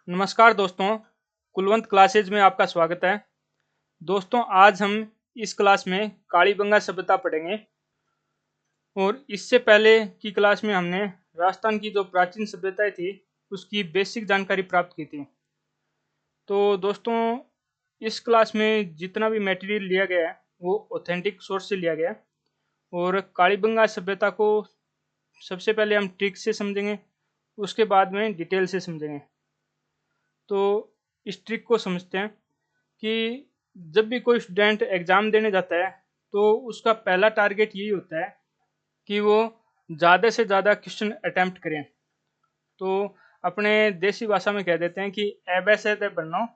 नमस्कार दोस्तों, कुलवंत क्लासेज में आपका स्वागत है। दोस्तों, आज हम इस क्लास में कालीबंगा सभ्यता पढ़ेंगे और इससे पहले की क्लास में हमने राजस्थान की जो प्राचीन सभ्यताएं थी उसकी बेसिक जानकारी प्राप्त की थी। तो दोस्तों, इस क्लास में जितना भी मटेरियल लिया गया है वो ऑथेंटिक सोर्स से लिया गया है और कालीबंगा सभ्यता को सबसे पहले हम ट्रिक से समझेंगे, उसके बाद में डिटेल से समझेंगे। तो इस ट्रिक को समझते हैं कि जब भी कोई स्टूडेंट एग्ज़ाम देने जाता है तो उसका पहला टारगेट यही होता है कि वो ज़्यादा से ज़्यादा क्वेश्चन अटैम्प्ट करें। तो अपने देसी भाषा में कह देते हैं कि एबैसेद बनना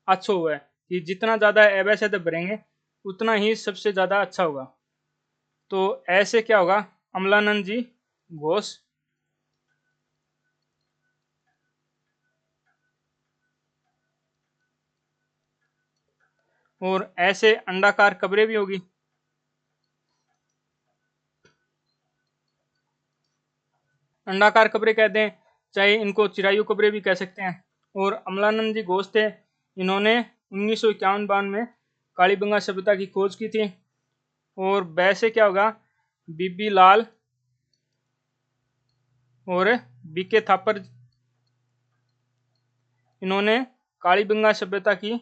अच्छा हुआ है, कि जितना ज़्यादा एबैसेद भरेंगे उतना ही सबसे ज़्यादा अच्छा होगा। तो ऐसे क्या होगा, अमलानंद जी घोष और ऐसे अंडाकार कब्रें भी होगी। अंडाकार कब्रें कहते हैं, चाहे इनको चिरायु कब्रें भी कह सकते हैं। और अमलानंद जी घोष थे, इन्होंने 1951 में कालीबंगा सभ्यता की खोज की थी। और वैसे क्या होगा, बीबी लाल और बीके थापर, इन्होंने कालीबंगा सभ्यता की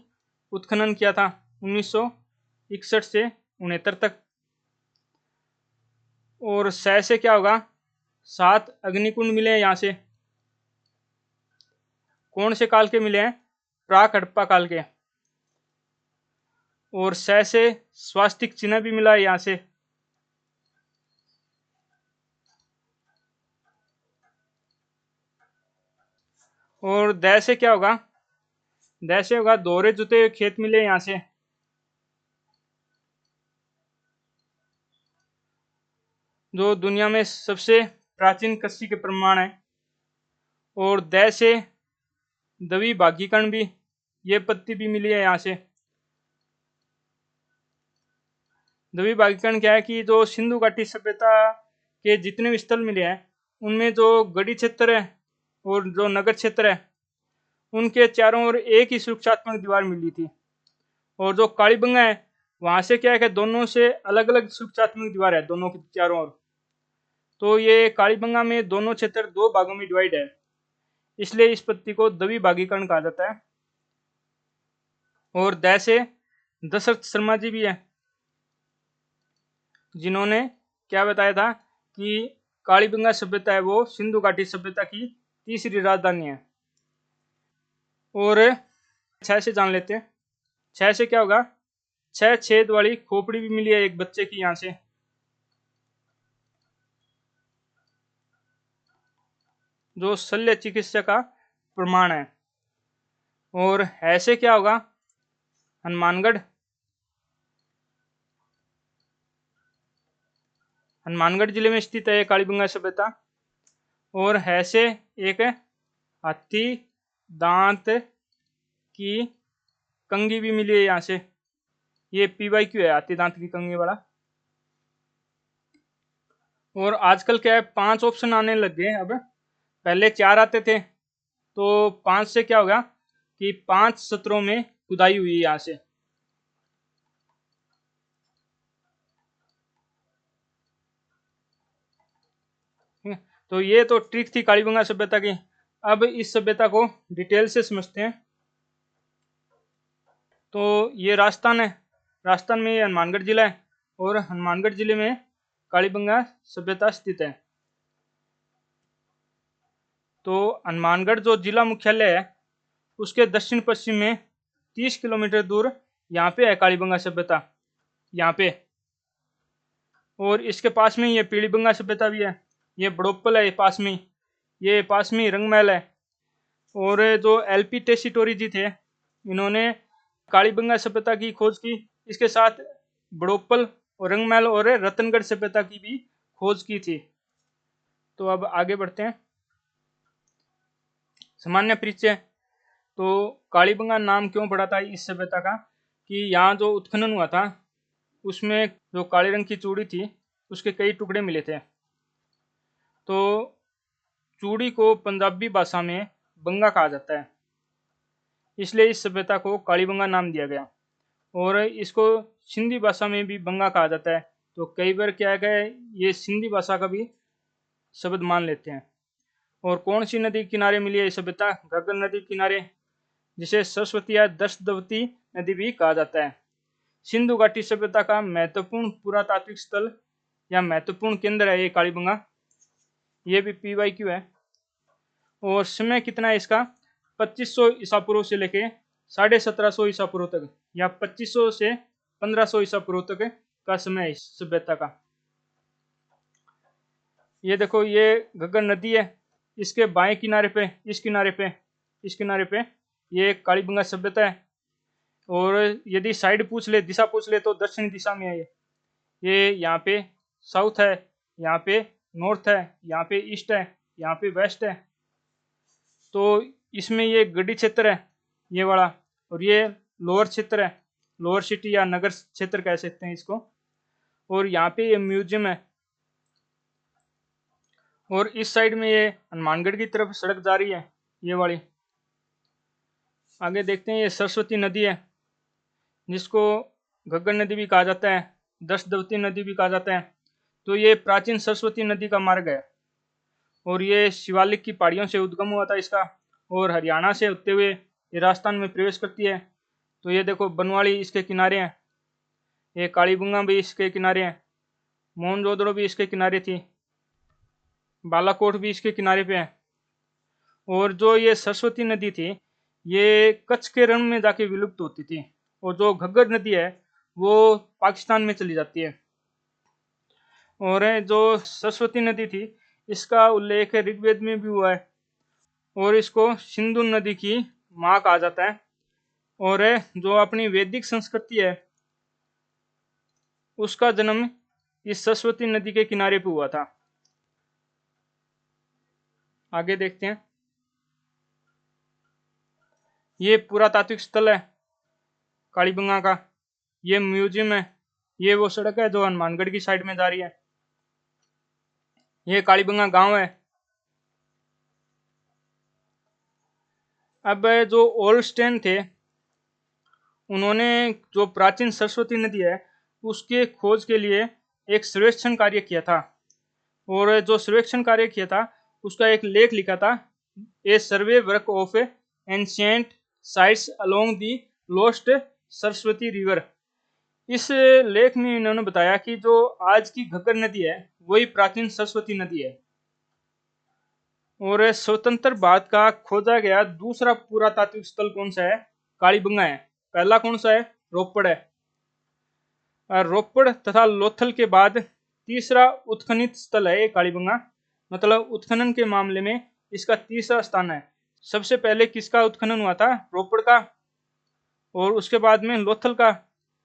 उत्खनन किया था 1961 से 69 तक। और से क्या होगा, 7 अग्निकुंड मिले हैं यहाँ से। कौन से काल के मिले हैं? प्राक हड़प्पा काल के। और से स्वास्तिक चिन्ह भी मिला है यहाँ से। और दै से क्या होगा, दै से होगा दोहरे जुते हुए खेत मिले यहाँ से। जो दुनिया में सबसे प्राचीन कृषि के प्रमाण है। और दै से दवी भागीकरण भी, ये पत्ती भी मिली है यहाँ से। दवी भागीकरण क्या है कि जो सिंधु घाटी सभ्यता के जितने भी स्थल मिले हैं उनमें जो गढ़ी क्षेत्र है और जो नगर क्षेत्र है उनके चारों ओर एक ही सुरक्षात्मक दीवार मिली थी। और जो कालीबंगा है वहां से क्या है कि दोनों से अलग अलग सुरक्षात्मक दीवार है दोनों के चारों ओर। तो ये कालीबंगा में दोनों क्षेत्र 2 भागों में डिवाइड है, इसलिए इस पत्ती को द्वि भागीकरण कहा जाता है। और दै से दशरथ शर्मा जी भी है, जिन्होंने क्या बताया था कि कालीबंगा सभ्यता है वो सिंधु घाटी सभ्यता की तीसरी राजधानी है। और 6 से जान लेते हैं। 6 से क्या होगा, 6 छेद वाली खोपड़ी भी मिली है एक बच्चे की यहाँ से। जो शल्य चिकित्सा का प्रमाण है। और ऐसे क्या होगा, हनुमानगढ़, हनुमानगढ़ जिले में स्थित है कालीबंगा सभ्यता। और है से एक हाथी दांत की कंगी भी मिली है यहाँ से। ये PYQ है, हाथी दांत की कंगी वाला। और आजकल क्या है, 5 ऑप्शन आने लग गए अब, पहले 4 आते थे। तो 5 से क्या होगा कि 5 सत्रों में खुदाई हुई यहाँ से। तो ये तो ट्रिक थी कालीबंगा सभ्यता की। अब इस सभ्यता को डिटेल से समझते हैं। तो ये राजस्थान है, राजस्थान में हनुमानगढ़ जिला है और हनुमानगढ़ जिले में कालीबंगा सभ्यता स्थित है। तो हनुमानगढ़ जो जिला मुख्यालय है उसके दक्षिण पश्चिम में 30 किलोमीटर दूर यहाँ पे है कालीबंगा सभ्यता, यहाँ पे। और इसके पास में ये पीलीबंगा सभ्यता भी है, ये बड़ोपल है, ये पास में, ये पास में रंगमहल है। और जो LP टेसीटोरी जी थे, इन्होंने कालीबंगा सभ्यता की खोज की, इसके साथ बड़ोपल और रंगमहल और रतनगढ़ सभ्यता की भी खोज की थी। तो अब आगे बढ़ते हैं। सामान्य परिचय। तो कालीबंगा नाम क्यों पड़ा था इस सभ्यता का, कि यहाँ जो उत्खनन हुआ था उसमें जो काले रंग की चूड़ी थी उसके कई टुकड़े मिले थे। तो चूड़ी को पंजाबी भाषा में बंगा कहा जाता है। इसलिए इस सभ्यता को कालीबंगा नाम दिया गया। और इसको सिंधी भाषा में भी बंगा कहा जाता है। तो कई बार क्या है, ये सिंधी भाषा का भी शब्द मान लेते हैं। और कौन सी नदी किनारे मिली है ये सभ्यता? घग्गर नदी किनारे, जिसे सरस्वती या दशदवती नदी भी कहा जाता है। सिंधु घाटी सभ्यता का महत्वपूर्ण पुरातात्विक स्थल या महत्वपूर्ण केंद्र है ये कालीबंगा। ये भी PYQ है। और समय कितना है इसका? 2500 ईसा पूर्व से लेके 1750 ईसा पूर्व तक, या 2500 से 1500 ईसा पूर्व तक का समय है इस सभ्यता का। ये देखो, ये घग्गर नदी है, इसके बाएं किनारे पे, इस किनारे पे ये कालीबंगा सभ्यता है। और यदि साइड पूछ ले, दिशा पूछ ले, तो दक्षिण दिशा में है ये यहाँ पे साउथ है, यहाँ पे नॉर्थ है, यहाँ पे ईस्ट है, यहाँ पे वेस्ट है। तो इसमें ये गढ़ी क्षेत्र है ये वाला, और ये लोअर क्षेत्र है, लोअर सिटी या नगर क्षेत्र कह सकते हैं इसको। और यहाँ पे ये म्यूजियम है। और इस साइड में ये हनुमानगढ़ की तरफ सड़क जा रही है ये वाली। आगे देखते हैं, ये सरस्वती नदी है, जिसको घग्गर नदी भी कहा जाता है, दशदवती नदी भी कहा जाता है। तो ये प्राचीन सरस्वती नदी का मार्ग है। और ये शिवालिक की पहाड़ियों से उद्गम हुआ था इसका, और हरियाणा से होते हुए ये राजस्थान में प्रवेश करती है। तो ये देखो, बनवाड़ी इसके किनारे हैं, ये कालीबंगा भी इसके किनारे हैं, मोहनजोदड़ो भी इसके किनारे थी, बालाकोट भी इसके किनारे पे है। और जो ये सरस्वती नदी थी, ये कच्छ के रण में जाके विलुप्त होती थी। और जो घग्गर नदी है वो पाकिस्तान में चली जाती है। और जो सरस्वती नदी थी, इसका उल्लेख ऋग्वेद में भी हुआ है, और इसको सिंधु नदी की माँ कहा जाता है। और जो अपनी वैदिक संस्कृति है, उसका जन्म इस सरस्वती नदी के किनारे पे हुआ था। आगे देखते हैं, ये पुरातात्विक स्थल है कालीबंगा का, ये म्यूजियम है, ये वो सड़क है जो हनुमानगढ़ की साइड में जा रही है, ये कालीबंगा गांव है। अब जो ओल्स्टेन थे, उन्होंने जो प्राचीन सरस्वती नदी है उसके खोज के लिए एक सर्वेक्षण कार्य किया था। और जो सर्वेक्षण कार्य किया था उसका एक लेख लिखा था, a survey work of ancient sites along the lost Saraswati river. इस लेख में इन्होंने बताया कि जो आज की घग्गर नदी है वही प्राचीन सरस्वती नदी है। और स्वतंत्र भारत का खोजा गया दूसरा पुरातात्विक स्थल कौन सा है? कालीबंगा है। पहला कौन सा है? रोपड़ है। और रोपड़ तथा लोथल के बाद तीसरा उत्खनित स्थल है कालीबंगा, मतलब उत्खनन के मामले में इसका तीसरा स्थान है। सबसे पहले किसका उत्खनन हुआ था? रोपड़ का। और उसके बाद में लोथल का।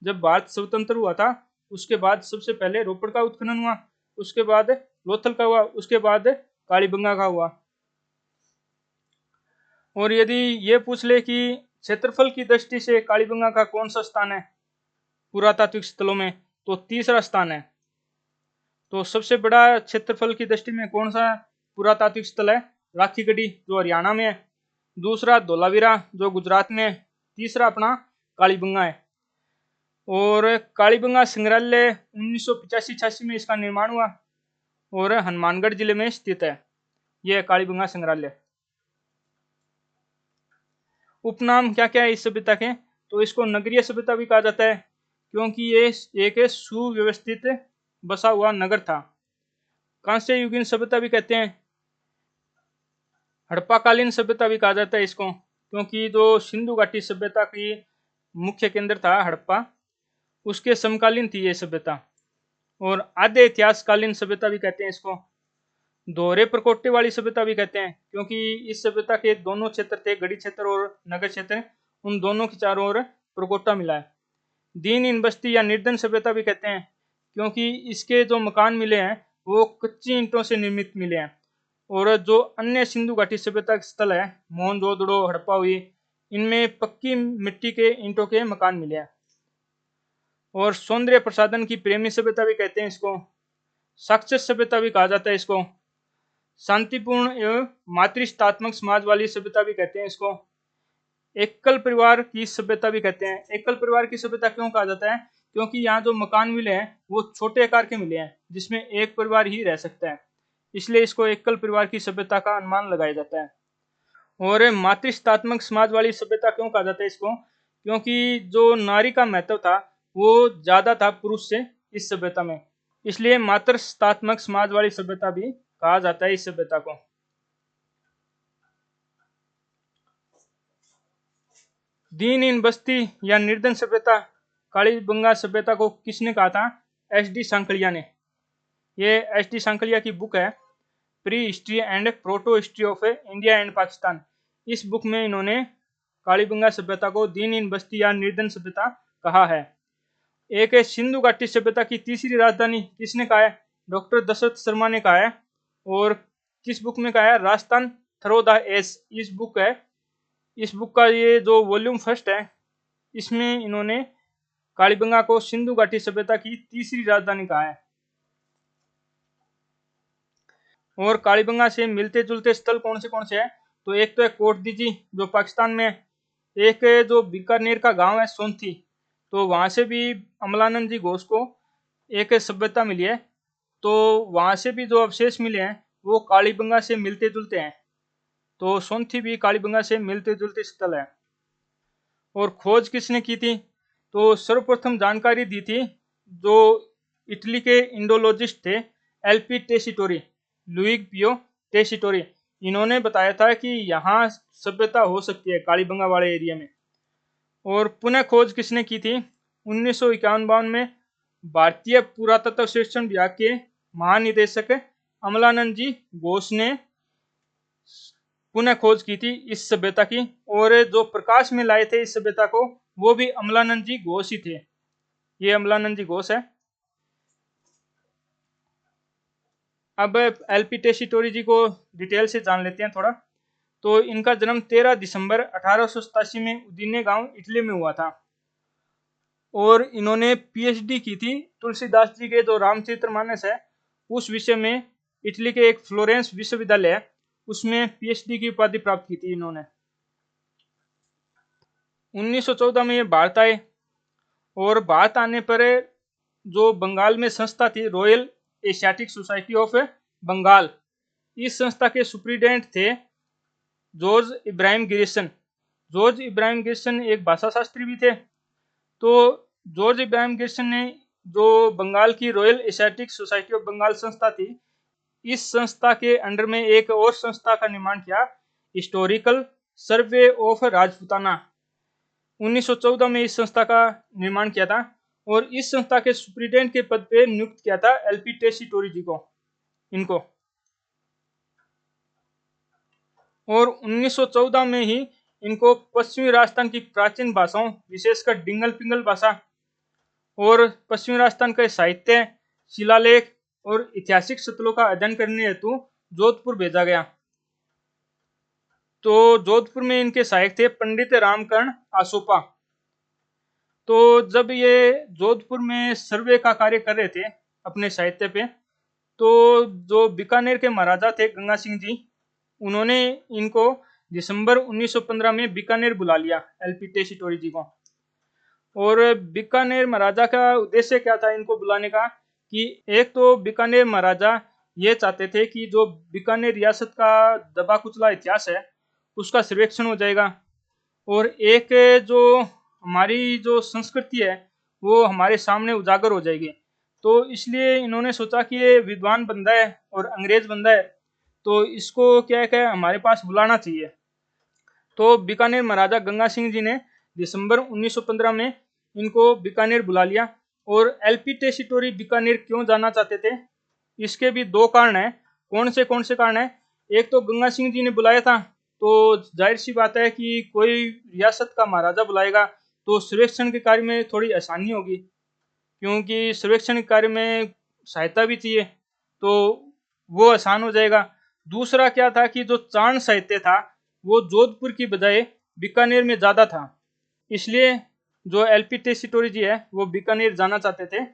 जब भारत स्वतंत्र हुआ था उसके बाद सबसे पहले रोपड़ का उत्खनन हुआ, उसके बाद लोथल का हुआ, उसके बाद कालीबंगा का हुआ। और यदि ये पूछ ले कि क्षेत्रफल की दृष्टि से कालीबंगा का कौन सा स्थान है पुरातात्विक स्थलों में, तो तीसरा स्थान है। तो सबसे बड़ा क्षेत्रफल की दृष्टि में कौन सा पुरातात्विक स्थल है? राखीगढ़ी जो हरियाणा में है, दूसरा धोलावीरा जो गुजरात में है, तीसरा अपना कालीबंगा है। और कालीबंगा संग्रहालय 1985-86 में इसका निर्माण हुआ और हनुमानगढ़ जिले में स्थित है यह कालीबंगा संग्रहालय। उपनाम क्या क्या है इस सभ्यता के? तो इसको नगरीय सभ्यता भी कहा जाता है, क्योंकि ये एक सुव्यवस्थित बसा हुआ नगर था। कांस्य युगीन सभ्यता भी कहते हैं, हड़प्पाकालीन सभ्यता भी कहा जाता है इसको, क्योंकि जो सिंधु घाटी सभ्यता की मुख्य केंद्र था हड़प्पा, उसके समकालीन थी ये सभ्यता। और आधे इतिहासकालीन सभ्यता भी कहते हैं इसको। दोहरे प्रकोष्ठ वाली सभ्यता भी कहते हैं, क्योंकि इस सभ्यता के दोनों क्षेत्र थे, गढ़ी क्षेत्र और नगर क्षेत्र, उन दोनों के चारों ओर प्रकोष्ठा मिला है। दीन इन बस्ती या निर्धन सभ्यता भी कहते हैं, क्योंकि इसके जो मकान मिले हैं वो कच्ची ईंटों से निर्मित मिले हैं। और जो अन्य सिंधु घाटी सभ्यता के स्थल है, मोहनजोदड़ो, हड़प्पा हुई, इनमें पक्की मिट्टी के ईंटों के मकान मिले हैं। और सौंदर्य प्रसाधन की प्रेमी सभ्यता भी कहते हैं इसको। साक्षर सभ्यता भी कहा जाता है इसको। शांतिपूर्ण एवं मातृष्ठात्मक समाज वाली सभ्यता भी कहते हैं इसको। एकल परिवार की सभ्यता भी कहते हैं। एकल परिवार की सभ्यता क्यों कहा जाता है? क्योंकि यहाँ जो मकान मिले हैं वो छोटे आकार के मिले हैं, जिसमें एक परिवार ही रह सकता है, इसलिए इसको एकल परिवार की सभ्यता का अनुमान लगाया जाता है। और मातृत्वात्मक समाज वाली सभ्यता क्यों कहा जाता है इसको? क्योंकि जो नारी का महत्व था वो ज्यादा था पुरुष से इस सभ्यता में, इसलिए मातृत्वात्मक समाज वाली सभ्यता भी कहा जाता है इस सभ्यता को। दीनहीन बस्ती या निर्धन सभ्यता, कालीबंगा सभ्यता को किसने कहा था? एस.डी. सांकलिया ने। ये एस.डी. सांकलिया की बुक है, pre history and proto history of India and Pakistan. इस बुक में इन्होंने कालीबंगा सभ्यता को दीनहीन बस्ती या निर्धन सभ्यता कहा है। एक है सिंधु घाटी सभ्यता की तीसरी राजधानी किसने कहा है? डॉक्टर दशरथ शर्मा ने कहा है। और किस बुक में कहा है? राजस्थान थ्रो द एज, इस बुक है। इस बुक का ये जो वॉल्यूम फर्स्ट है, इसमें इन्होंने कालीबंगा को सिंधु घाटी सभ्यता की तीसरी राजधानी कहा है। और कालीबंगा से मिलते जुलते स्थल कौन से हैं? तो एक तो है कोट दीजी जो पाकिस्तान में है, एक जो बीकानेर का गांव है सोंथी, तो वहां से भी अमलानंद जी घोष को एक सभ्यता मिली है, तो वहां से भी जो अवशेष मिले हैं वो कालीबंगा से मिलते जुलते हैं, तो सोंथी भी कालीबंगा से मिलते जुलते स्थल है। और खोज किसने की थी? तो सर्वप्रथम जानकारी दी थी जो इटली के इंडोलॉजिस्ट थे एल.पी. टेसीटोरी, लुइग पियो टेसीटोरी। इन्होंने बताया था कि यहाँ सभ्यता हो सकती है कालीबंगा वाले एरिया में। और पुनः खोज किसने की थी? 1951 में भारतीय पुरातत्व सर्वेक्षण विभाग के महानिदेशक अमलानंद जी घोष ने पुनः खोज की थी इस सभ्यता की, और जो प्रकाश में लाए थे इस सभ्यता को वो भी अमलानंद जी घोष ही थे। ये अमलानंद जी घोष है। अब एल.पी. टेसीटोरी जी को डिटेल से जान लेते हैं थोड़ा। तो इनका जन्म 13 दिसंबर 1887 में उदीने गांव इटली में हुआ था। और इन्होंने पीएचडी की थी तुलसीदास जी के जो रामचरितमानस है उस विषय में, इटली के एक फ्लोरेंस विश्वविद्यालय है उसमें पीएचडी की उपाधि प्राप्त की थी इन्होंने। 1914 में ये भारत आए, और भारत आने पर जो बंगाल में संस्था थी Royal Asiatic Society of Bengal, इस संस्था के सुप्रिटेंडेंट थे George Ibrahim Grierson. George Ibrahim Grierson एक भाषा शास्त्री भी थे। तो जॉर्ज इब्राहिम गिरिसन ने जो बंगाल की Royal Asiatic Society of Bengal संस्था थी, इस संस्था के अंडर में एक और संस्था का निर्माण किया, हिस्टोरिकल सर्वे ऑफ राजपूताना। 1914 में इस संस्था का निर्माण किया था, और इस संस्था के सुप्रिटेंडेंट के पद पे नियुक्त किया था एल.पी. टेसीटोरी जी को, इनको। और 1914 में ही इनको पश्चिमी राजस्थान की प्राचीन भाषाओं विशेषकर डिंगल पिंगल भाषा और पश्चिमी राजस्थान के साहित्य, शिलालेख और ऐतिहासिक स्थलों का अध्ययन करने हेतु जोधपुर भेजा गया। तो जोधपुर में इनके सहायक थे पंडित रामकर्ण आसोपा। तो जब ये जोधपुर में सर्वे का कार्य कर रहे थे अपने साहित्य पे, तो जो बीकानेर के महाराजा थे गंगा सिंह जी, उन्होंने इनको दिसंबर 1915 में बीकानेर बुला लिया एल.पी. टेसीटोरी जी को। और बीकानेर महाराजा का उद्देश्य क्या था इनको बुलाने का? कि एक तो बीकानेर महाराजा ये चाहते थे कि जो बीकानेर रियासत का दबा कुचला इतिहास है उसका सर्वेक्षण हो जाएगा, और एक जो हमारी जो संस्कृति है वो हमारे सामने उजागर हो जाएगी। तो इसलिए इन्होंने सोचा कि ये विद्वान बंदा है और अंग्रेज बंदा है, तो इसको क्या है हमारे पास बुलाना चाहिए। तो बीकानेर महाराजा गंगा सिंह जी ने दिसंबर 1915 में इनको बीकानेर बुला लिया। और एल.पी. टेसीटोरी बीकानेर क्यों जाना चाहते थे? इसके भी दो कारण है। कौन से कारण है? एक तो गंगा सिंह जी ने बुलाया था, तो जाहिर सी बात है कि कोई रियासत का महाराजा बुलाएगा तो सर्वेक्षण के कार्य में थोड़ी आसानी होगी, क्योंकि सर्वेक्षण के कार्य में सहायता भी चाहिए, तो वो आसान हो जाएगा। दूसरा क्या था कि जो चारण साहित्य था वो जोधपुर की बजाय बीकानेर में ज़्यादा था, इसलिए जो एल.पी. टेसीटोरी जी है वो बीकानेर जाना चाहते थे।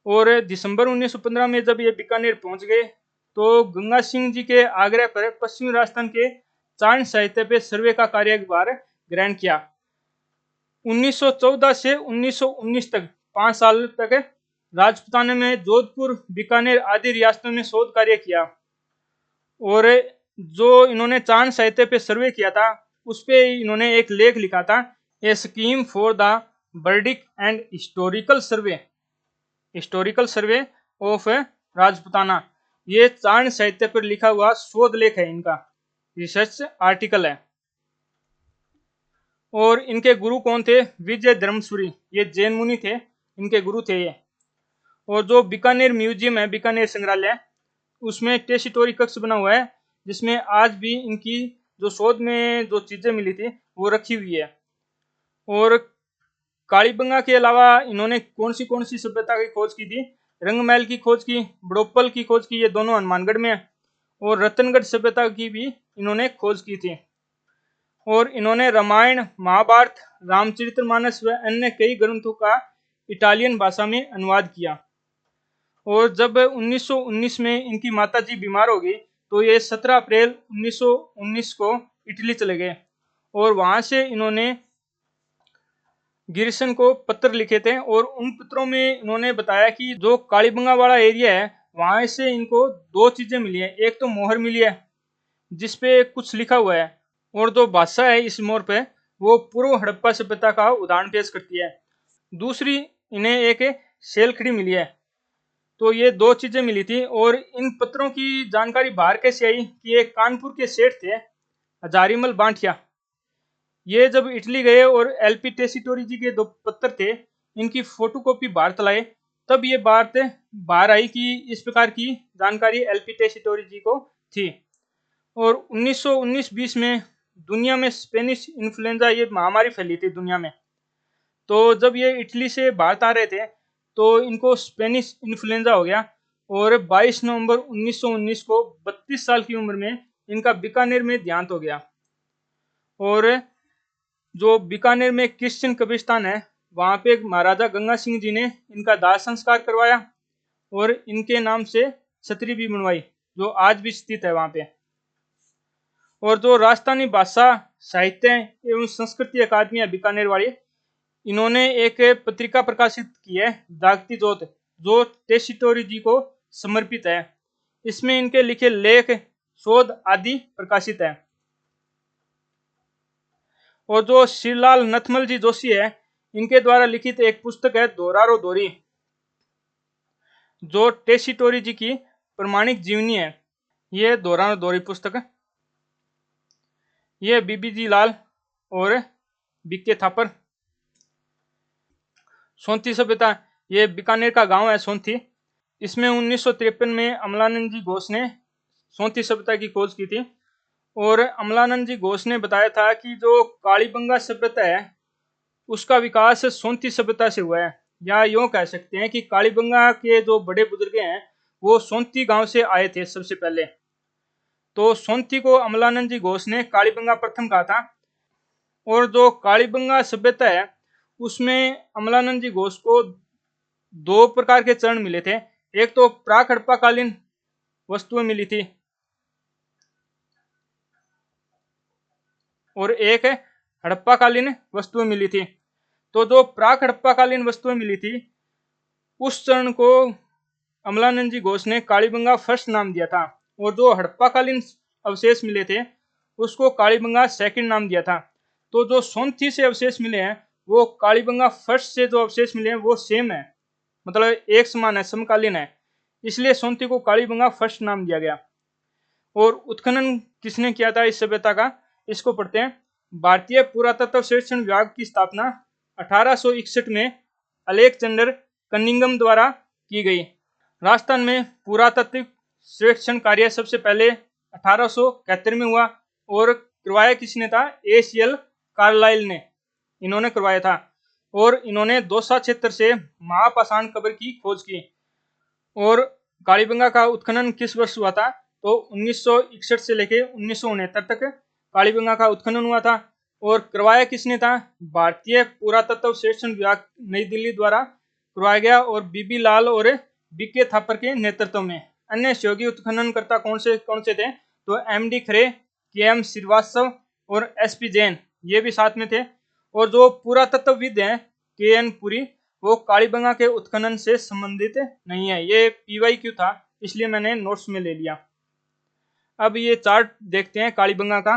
और दिसंबर 1915 में जब ये बीकानेर पहुंच गए तो गंगा सिंह जी के आग्रह पर पश्चिमी राजस्थान के चारण साहित्य पे सर्वे का कार्यभार ग्रहण किया। 1914 से 1919 तक 5 साल तक राजपूताना में जोधपुर, बीकानेर आदि रियासतों में शोध कार्य किया। और जो इन्होंने चांद साहित्य पे सर्वे किया था, उस पे इन्होंने एक लेख लिखा था, a scheme for the Vedic and historical survey of Rajputana. ये चांद साहित्य पर लिखा हुआ शोध लेख है, इनका रिसर्च आर्टिकल है। और इनके गुरु कौन थे? विजय धर्मसूरी, ये जैन मुनि थे, इनके गुरु थे ये। और जो बीकानेर म्यूजियम है, बीकानेर संग्रहालय, उसमें टेसिटोरी कक्ष बना हुआ है, जिसमें आज भी इनकी जो शोध में जो चीजें मिली थी वो रखी हुई है। और कालीबंगा के अलावा इन्होंने कौन सी सभ्यता की खोज की थी? रंगमहल की खोज की, बड़ोपल की खोज की, ये दोनों हनुमानगढ़ में है। और रतनगढ़ सभ्यता की भी इन्होंने खोज की थी। और इन्होंने रामायण, महाभारत, रामचरितमानस व अन्य कई ग्रंथों का इटालियन भाषा में अनुवाद किया। और जब 1919 में इनकी माताजी बीमार हो गई, तो ये 17 अप्रैल 1919 को इटली चले गए। और वहां से इन्होंने गिरिसन को पत्र लिखे थे। और उन पत्रों में इन्होंने बताया कि जो कालीबंगा वाला एरिया है, वहां से इनको 2 चीजें मिली है। एक तो मोहर मिली है जिसपे कुछ लिखा हुआ है, और जो भाषा है इस मोहर पे, वो पूर्व हड़प्पा सभ्यता का उदाहरण पेश करती है। दूसरी, इन्हें एक सेलखड़ी मिली है। तो ये 2 चीजें मिली थी। और इन पत्रों की जानकारी बाहर कैसे आई कि एक कानपुर के सेठ थे, हजारीमल बांठिया, ये जब इटली गए और एलपी टेसिटोरी जी के 2 पत्र थे, इनकी फोटोकॉपी बाहर तलाए, तब ये बात बाहर आई कि इस प्रकार की जानकारी एलपी टेसिटोरी जी को थी। और 1919-20 में दुनिया में स्पेनिश इन्फ्लुएंजा, ये महामारी फैली थी दुनिया में। तो जब ये इटली से भारत आ रहे थे, तो इनको स्पेनिश इन्फ्लुएंजा हो गया। और 22 नवंबर 1919 को 32 साल की उम्र में इनका बीकानेर में देहांत हो गया। और जो बीकानेर में क्रिश्चियन कब्रिस्तान है, वहां पे महाराजा गंगा सिंह जी ने इनका दाह संस्कार करवाया और इनके नाम से छतरी भी बनवाई, जो आज भी स्थित है वहां पे। और जो राजस्थानी भाषा, साहित्य एवं संस्कृति अकादमी है बीकानेर वाली, इन्होंने एक पत्रिका प्रकाशित की है, जागती ज्योत, जो टेसिटोरी जी को समर्पित है। इसमें इनके लिखे लेख, शोध आदि प्रकाशित है। और जो श्रीलाल नथमल जी जोशी है, इनके द्वारा लिखित एक पुस्तक है, दोरारो दोरी, जो टेसिटोरी जी की प्रमाणिक जीवनी है। ये दोरारो दोरी पुस्तक, ये बीबी जी लाल और बीके थापर। सोंथी सभ्यता, ये बीकानेर का गांव है सोंथी। इसमें 1953 में अमलानंद जी घोष ने सोंथी सभ्यता की खोज की थी। और अमलानंद जी घोष ने बताया था कि जो कालीबंगा सभ्यता है, उसका विकास सोंथी सभ्यता से हुआ है। या यूं कह सकते हैं कि कालीबंगा के जो बड़े बुजुर्ग हैं, वो सोंथी गांव से आए थे सबसे पहले। तो सोंथी को अमलानंद जी घोष ने कालीबंगा प्रथम कहा था। और जो कालीबंगा सभ्यता है, उसमें अमलानंद जी घोष को 2 प्रकार के चरण मिले थे। एक तो प्राक हड़प्पाकालीन वस्तुएं मिली थी, और एक हड़प्पाकालीन वस्तुएं मिली थी। तो जो प्राक हड़प्पाकालीन वस्तुएं मिली थी, उस चरण को अमलानंद जी घोष ने कालीबंगा फर्स्ट नाम दिया था। और जो हड़प्पाकालीन अवशेष मिले थे, उसको कालीबंगा सेकंड नाम दिया था। तो जो सोंथी से अवशेष मिले हैं, वो कालीबंगा फर्स्ट से जो अवशेष मिले हैं वो सेम है, मतलब एक समान है, समकालीन है। इसलिए सोंथी को कालीबंगा फर्स्ट नाम दिया गया। और उत्खनन किसने किया था इस सभ्यता का, इसको पढ़ते हैं। भारतीय पुरातत्व सर्वेक्षण विभाग की स्थापना 1861 में अलेक्जेंडर कनिंघम द्वारा की गई। राजस्थान में पुरातात्विक सर्वेक्षण कार्य सबसे पहले 1871 में हुआ। और करवाया किसने था? एसीएल कार्लाइल ने, इन्होंने करवाया था। और इन्होंने दौसा क्षेत्र से महापाषाण कब्र की खोज की। और कालीबंगा का उत्खनन किस वर्ष हुआ था? तो 1961 से लेके 1969 तक कालीबंगा का उत्खनन हुआ था। और करवाया किसने था? भारतीय पुरातत्व सर्वेक्षण विभाग नई दिल्ली द्वारा करवाया गया, और बीबी लाल और बीके थापर के नेतृत्व में। अन्य सहयोगी उत्खननकर्ता कौन से थे? तो एमडी खरे, केएम श्रीवास्तव और एसपी जैन, ये भी साथ में थे। और जो पुरातत्वविद हैं KN पुरी, वो कालीबंगा के उत्खनन से संबंधित नहीं है। ये PYQ था, इसलिए मैंने नोट्स में ले लिया। अब ये चार्ट देखते हैं कालीबंगा का।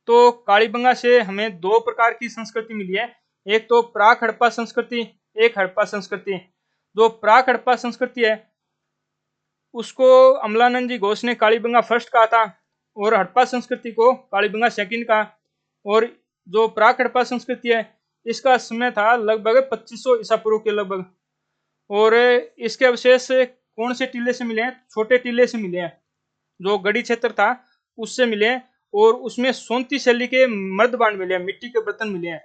तो कालीबंगा से हमें दो प्रकार की संस्कृति मिली है, एक तो प्राक हड़प्पा संस्कृति, एक हड़प्पा संस्कृति। जो प्राक हड़प्पा संस्कृति है उसको अमलानंद जी घोष ने कालीबंगा फर्स्ट कहा था और हड़प्पा संस्कृति को कालीबंगा सेकंड कहा। और जो प्राक हड़प्पा संस्कृति है इसका समय था लगभग 2500 ईसा पूर्व के लगभग। और इसके अवशेष कौन से टीले से मिले हैं? छोटे टीले से मिले हैं, जो गढ़ी क्षेत्र था उससे मिले हैं। और उसमें सोंती शैली के मर्दबांड मिले हैं, मिट्टी के बर्तन मिले हैं।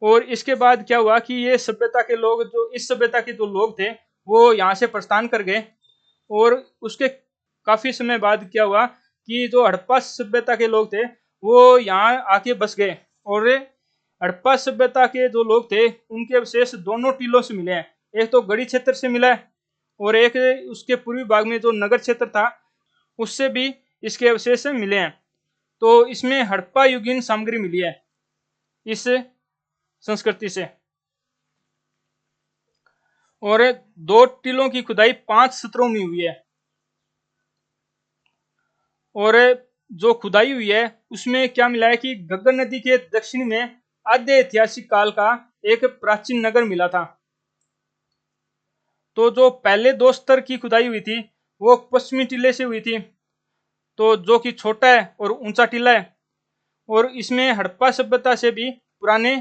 और इसके बाद क्या हुआ कि ये सभ्यता के लोग, जो इस सभ्यता के जो लोग थे वो यहाँ से प्रस्थान कर गए। और उसके काफी समय बाद क्या हुआ कि जो हड़प्पा सभ्यता के लोग थे वो यहाँ आके बस गए। और हड़प्पा सभ्यता के जो लोग थे उनके अवशेष दोनों टीलों से मिले हैं, एक तो गढ़ी क्षेत्र से मिला है और एक उसके पूर्वी भाग में जो नगर क्षेत्र था उससे भी इसके अवशेष मिले हैं। तो इसमें हड़प्पा युगीन सामग्री मिली है इस संस्कृति से। और दो टीलों की खुदाई 5 सत्रों में हुई है। और जो खुदाई हुई है उसमें क्या मिला है कि घग्गर नदी के दक्षिण में आद्य ऐतिहासिक काल का एक प्राचीन नगर मिला था। तो जो पहले दो स्तर की खुदाई हुई थी वो पश्चिमी टीले से हुई थी, तो जो कि छोटा है और ऊंचा टीला है। और इसमें हड़प्पा सभ्यता से भी पुराने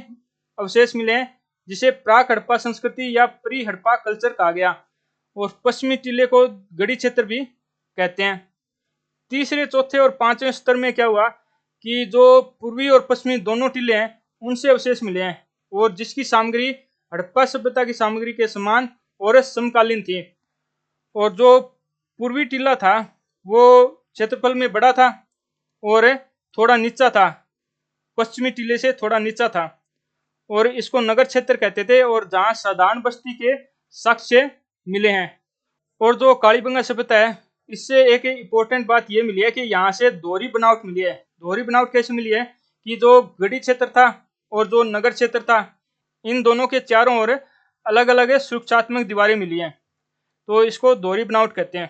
अवशेष मिले हैं, जिसे प्राक हड़प्पा संस्कृति या प्री हड़प्पा कल्चर कहा गया। और पश्चिमी टीले को गढ़ी क्षेत्र भी कहते हैं। तीसरे, चौथे और पांचवें स्तर में क्या हुआ कि जो पूर्वी और पश्चिमी दोनों टीले हैं उनसे अवशेष मिले हैं, और जिसकी सामग्री हड़प्पा सभ्यता की सामग्री के समान और समकालीन थी। और जो पूर्वी टीला था वो क्षेत्रफल में बड़ा था और थोड़ा नीचा था, पश्चिमी टीले से थोड़ा नीचा था। और इसको नगर क्षेत्र कहते थे, और जहां साधारण बस्ती के साक्ष्य मिले हैं। और जो कालीबंगा सभ्यता है इससे एक इम्पोर्टेंट बात ये मिली है कि यहाँ से दोहरी बनावट मिली है। दोहरी बनावट कैसे मिली है कि जो गढ़ी क्षेत्र था और जो नगर क्षेत्र था इन दोनों के चारों ओर अलग अलग सुरक्षात्मक दीवारें मिली हैं, तो इसको दोहरी बनावट कहते हैं।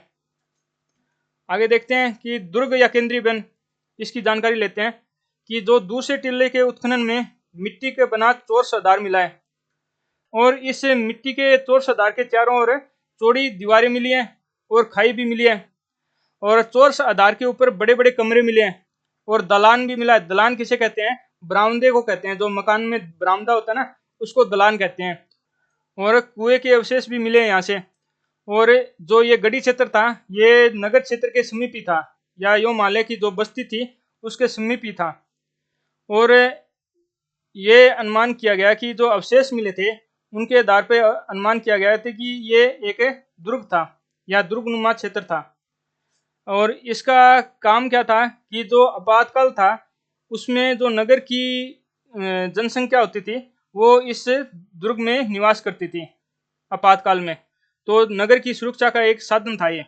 आगे देखते हैं कि दुर्ग या केंद्रीय वन, इसकी जानकारी लेते हैं कि जो दूसरे टीले के उत्खनन में मिट्टी के बना चौरस आधार मिला है, और इस मिट्टी के चौरस आधार के चारों ओर चौड़ी दीवारें मिली हैं और खाई भी मिली है। और चौरस आधार के ऊपर बड़े बड़े कमरे मिले हैं और दलान भी मिला है। दलान किसे कहते हैं? बरामदे को कहते हैं। जो मकान में बरामदा होता है ना उसको दलान कहते हैं। और कुएं के अवशेष भी मिले हैं यहाँ से। और जो ये गढ़ी क्षेत्र था ये नगर क्षेत्र के समीप ही था, या यूं मान लें कि जो बस्ती थी उसके समीप ही था। और ये अनुमान किया गया कि जो अवशेष मिले थे उनके आधार पर अनुमान किया गया था कि ये एक दुर्ग था या दुर्गनुमा क्षेत्र था। और इसका काम क्या था कि जो आपातकाल था उसमें जो नगर की जनसंख्या होती थी वो इस दुर्ग में निवास करती थी आपातकाल में, तो नगर की सुरक्षा का एक साधन था ये।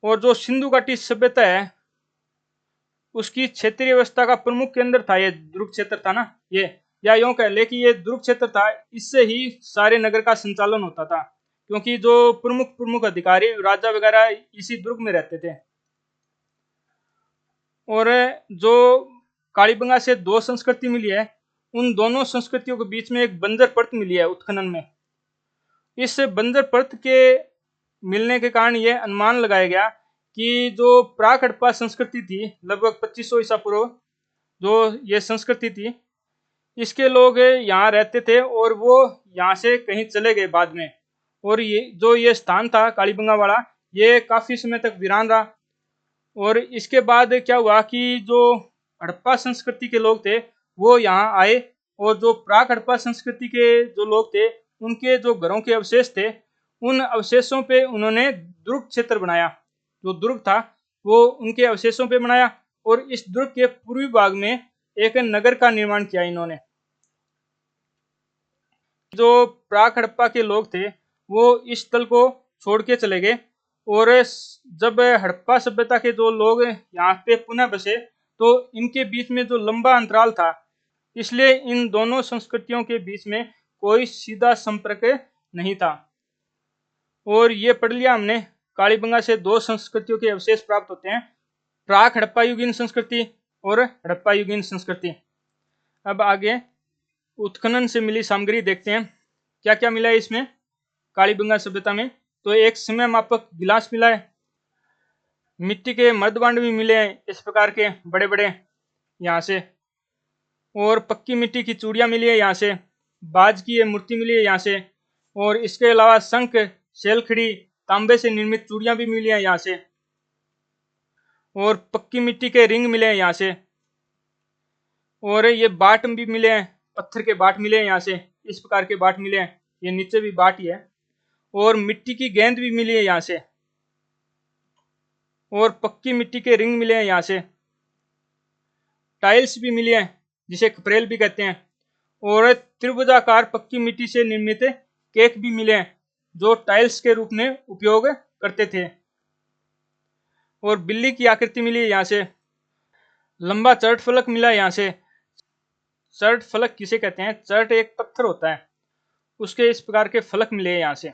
और जो सिंधु घाटी सभ्यता है उसकी क्षेत्रीय व्यवस्था का प्रमुख केंद्र था ये दुर्ग क्षेत्र था ना ये, या यूं कह ले कि ये दुर्ग क्षेत्र था, इससे ही सारे नगर का संचालन होता था, क्योंकि जो प्रमुख अधिकारी राजा वगैरह इसी दुर्ग में रहते थे। और जो कालीबंगा से दो संस्कृति मिली है उन दोनों संस्कृतियों के बीच में एक बंजर परत मिली है उत्खनन में। इस बंजर परत के मिलने के कारण यह अनुमान लगाया गया कि जो प्राक हड़प्पा संस्कृति थी लगभग 2500 ईसा पूर्व, जो ये संस्कृति थी इसके लोग यहाँ रहते थे और वो यहाँ से कहीं चले गए बाद में। और ये स्थान था कालीबंगा वाला ये काफी समय तक वीरान रहा। और इसके बाद क्या हुआ कि जो हड़प्पा संस्कृति के लोग थे वो यहाँ आए, और जो प्राक हड़प्पा संस्कृति के जो लोग थे उनके जो घरों के अवशेष थे उन अवशेषों पे उन्होंने दुर्ग क्षेत्र बनाया। जो दुर्ग था वो उनके अवशेषों पे बनाया, और इस दुर्ग के पूर्वी भाग में एक नगर का निर्माण किया इन्होंने। जो प्राक हड़प्पा के लोग थे वो इस स्थल को छोड़ के चले गए और जब हड़प्पा सभ्यता के जो लोग यहाँ पे पुनः बसे तो इनके बीच में जो लंबा अंतराल था, इसलिए इन दोनों संस्कृतियों के बीच में कोई सीधा संपर्क नहीं था। और ये पढ़ लिया हमने, कालीबंगा से दो संस्कृतियों के अवशेष प्राप्त होते हैं, प्राक हड़प्पा युगीन संस्कृति और हड़प्पा युगीन संस्कृति। अब आगे उत्खनन से मिली सामग्री देखते हैं, क्या क्या मिला है इसमें कालीबंगा सभ्यता में। तो एक समय मापक गिलास मिला है, मिट्टी के मर्दबांड भी मिले हैं इस प्रकार के बड़े बड़े यहाँ से, और पक्की मिट्टी की चूड़ियाँ मिली है यहाँ से, बाज की ये मूर्ति मिली है यहाँ से, और इसके अलावा शंख, शेलखड़ी, तांबे से निर्मित चूड़ियाँ भी मिली है यहाँ से, और पक्की मिट्टी के रिंग मिले हैं यहाँ से, और ये बाट भी मिले हैं, पत्थर के बाट मिले हैं यहाँ से, इस प्रकार के बाट मिले हैं, ये नीचे भी बाट ही है, और मिट्टी की गेंद भी मिली है यहाँ से, और पक्की मिट्टी के रिंग मिले हैं यहाँ से, टाइल्स भी मिली है जिसे खपरेल भी कहते हैं, और त्रिभुजाकार पक्की मिट्टी से निर्मित केक भी मिले हैं जो टाइल्स के रूप में उपयोग करते थे, और बिल्ली की आकृति मिली है यहाँ से, लंबा चर्ट फलक मिला है यहाँ से। चर्ट फलक किसे कहते हैं? चर्ट एक पत्थर होता है, उसके इस प्रकार के फलक मिले हैं यहाँ से,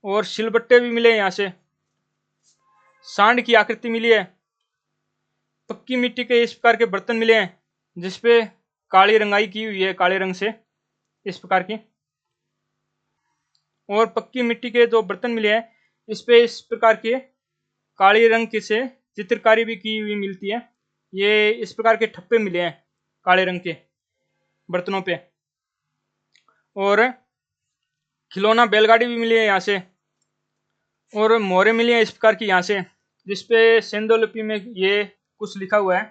और सिलबट्टे भी मिले हैं यहाँ से, सांड की आकृति मिली है, पक्की मिट्टी के इस प्रकार के बर्तन मिले हैं जिसपे काली रंगाई की हुई है, काले रंग से इस प्रकार की, और पक्की मिट्टी के जो बर्तन मिले हैं इस पे इस प्रकार के काले रंग की से चित्रकारी भी की हुई मिलती है। ये इस प्रकार के ठप्पे मिले हैं काले रंग के बर्तनों पे, और खिलौना बैलगाड़ी भी मिली है यहाँ से, और मोहरें मिली हैं इस प्रकार की यहाँ से जिसपे सेंधो लिपि में ये कुछ लिखा हुआ है।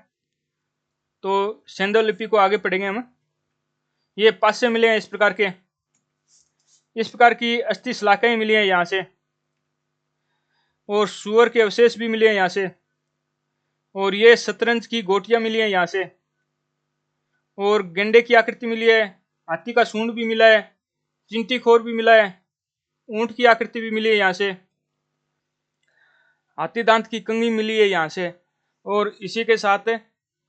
तो सेंधो लिपि को आगे पढ़ेंगे हम। ये पासे मिले हैं इस प्रकार की अस्थि शलाखाएं मिली हैं यहाँ से, और सुअर के अवशेष भी मिले हैं यहाँ से, और ये शतरंज की गोटियां मिली हैं यहाँ से, और गेंडे की आकृति मिली है, हाथी का सूंड भी मिला है, चिंटी खोर भी मिला है, ऊंट की आकृति भी मिली है यहाँ से, हाथी दांत की कंघी मिली है यहाँ से, और इसी के साथ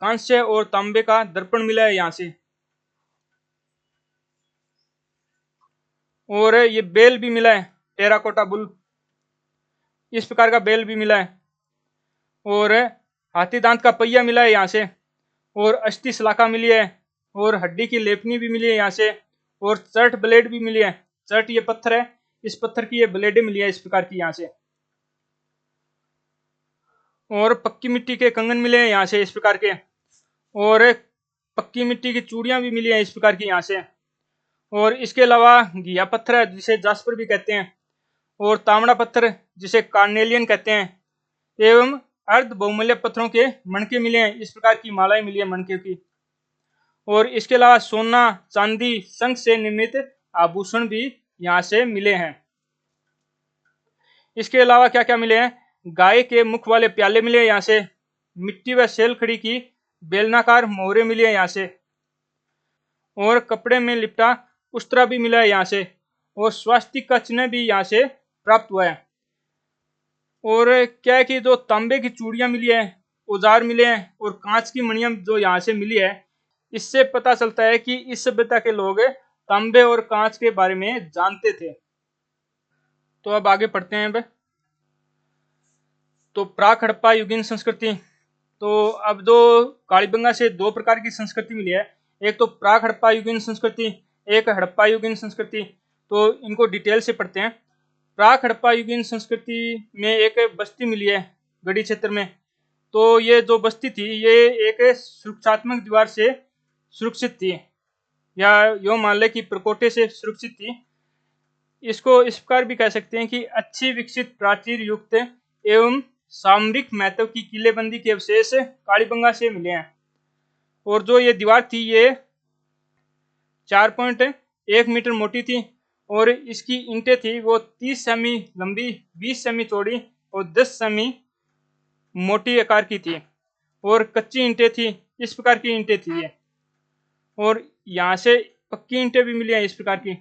कांस्य और तांबे का दर्पण मिला है यहाँ से, और ये बेल भी मिला है, टेराकोटा बुल इस प्रकार का बेल भी मिला है, और हाथी दांत का पहिया मिला है यहाँ से, और अस्थि शलाखा मिली है, और हड्डी की लेपनी भी मिली है यहाँ से, और चर्ट ब्लेड भी मिली है। चर्ट ये पत्थर है, इस पत्थर की ये ब्लेडें मिली है इस प्रकार की यहाँ से, और पक्की मिट्टी के कंगन मिले हैं यहाँ से इस प्रकार के, और पक्की मिट्टी की चूड़ियां भी मिली हैं इस प्रकार की यहाँ से, और इसके अलावा घिया पत्थर है जिसे जास्पर भी कहते हैं, और तांबड़ा पत्थर जिसे कार्नेलियन कहते हैं, एवं अर्ध बहुमूल्य पत्थरों के मणके मिले हैं, इस प्रकार की मालाएं मिली है मणके की, और इसके अलावा सोना, चांदी, शंख से निर्मित आभूषण भी यहाँ से मिले हैं। इसके अलावा क्या क्या मिले हैं? गाय के मुख वाले प्याले मिले हैं यहाँ से, मिट्टी व शेलखड़ी की बेलनाकार मोहरे मिली है यहाँ से, और कपड़े में लिपटा उस्तरा भी मिला है यहाँ से, और स्वास्तिक का चिन्ह भी यहाँ से प्राप्त हुआ है। और क्या है कि जो तांबे की चूड़ियां मिली है, औजार मिले हैं, और कांच की मणियां जो यहाँ से मिली है, इससे पता चलता है कि इस सभ्यता के लोग तांबे और कांच के बारे में जानते थे। तो अब आगे पढ़ते हैं। तो प्राक हड़प्पा युगीन संस्कृति। तो अब जो कालीबंगा से दो प्रकार की संस्कृति मिली है, एक तो प्राक हड़प्पा युगीन संस्कृति, एक हड़प्पा युगीन संस्कृति। तो इनको डिटेल से पढ़ते हैं। प्राक हड़प्पा युगीन संस्कृति में एक बस्ती मिली है गढ़ी क्षेत्र में। तो ये जो बस्ती थी ये एक सुरक्षात्मक दीवार से सुरक्षित थी, या यो मान ले कि प्रकोटे से सुरक्षित थी। इसको इस प्रकार भी कह सकते हैं कि अच्छी विकसित प्राचीर युक्त एवं सामरिक महत्व की किलेबंदी के अवशेष कालीबंगा से मिले हैं। और जो ये दीवार थी ये 4.1 मीटर मोटी थी, और इसकी ईंटें थी वो 30 सेमी लंबी, 20 सेमी चौड़ी और 10 सेमी मोटी आकार की थी, और कच्ची ईंटें थी, इस प्रकार की ईंटें थी ये। और यहाँ से पक्की ईंटें भी मिली हैं इस प्रकार की।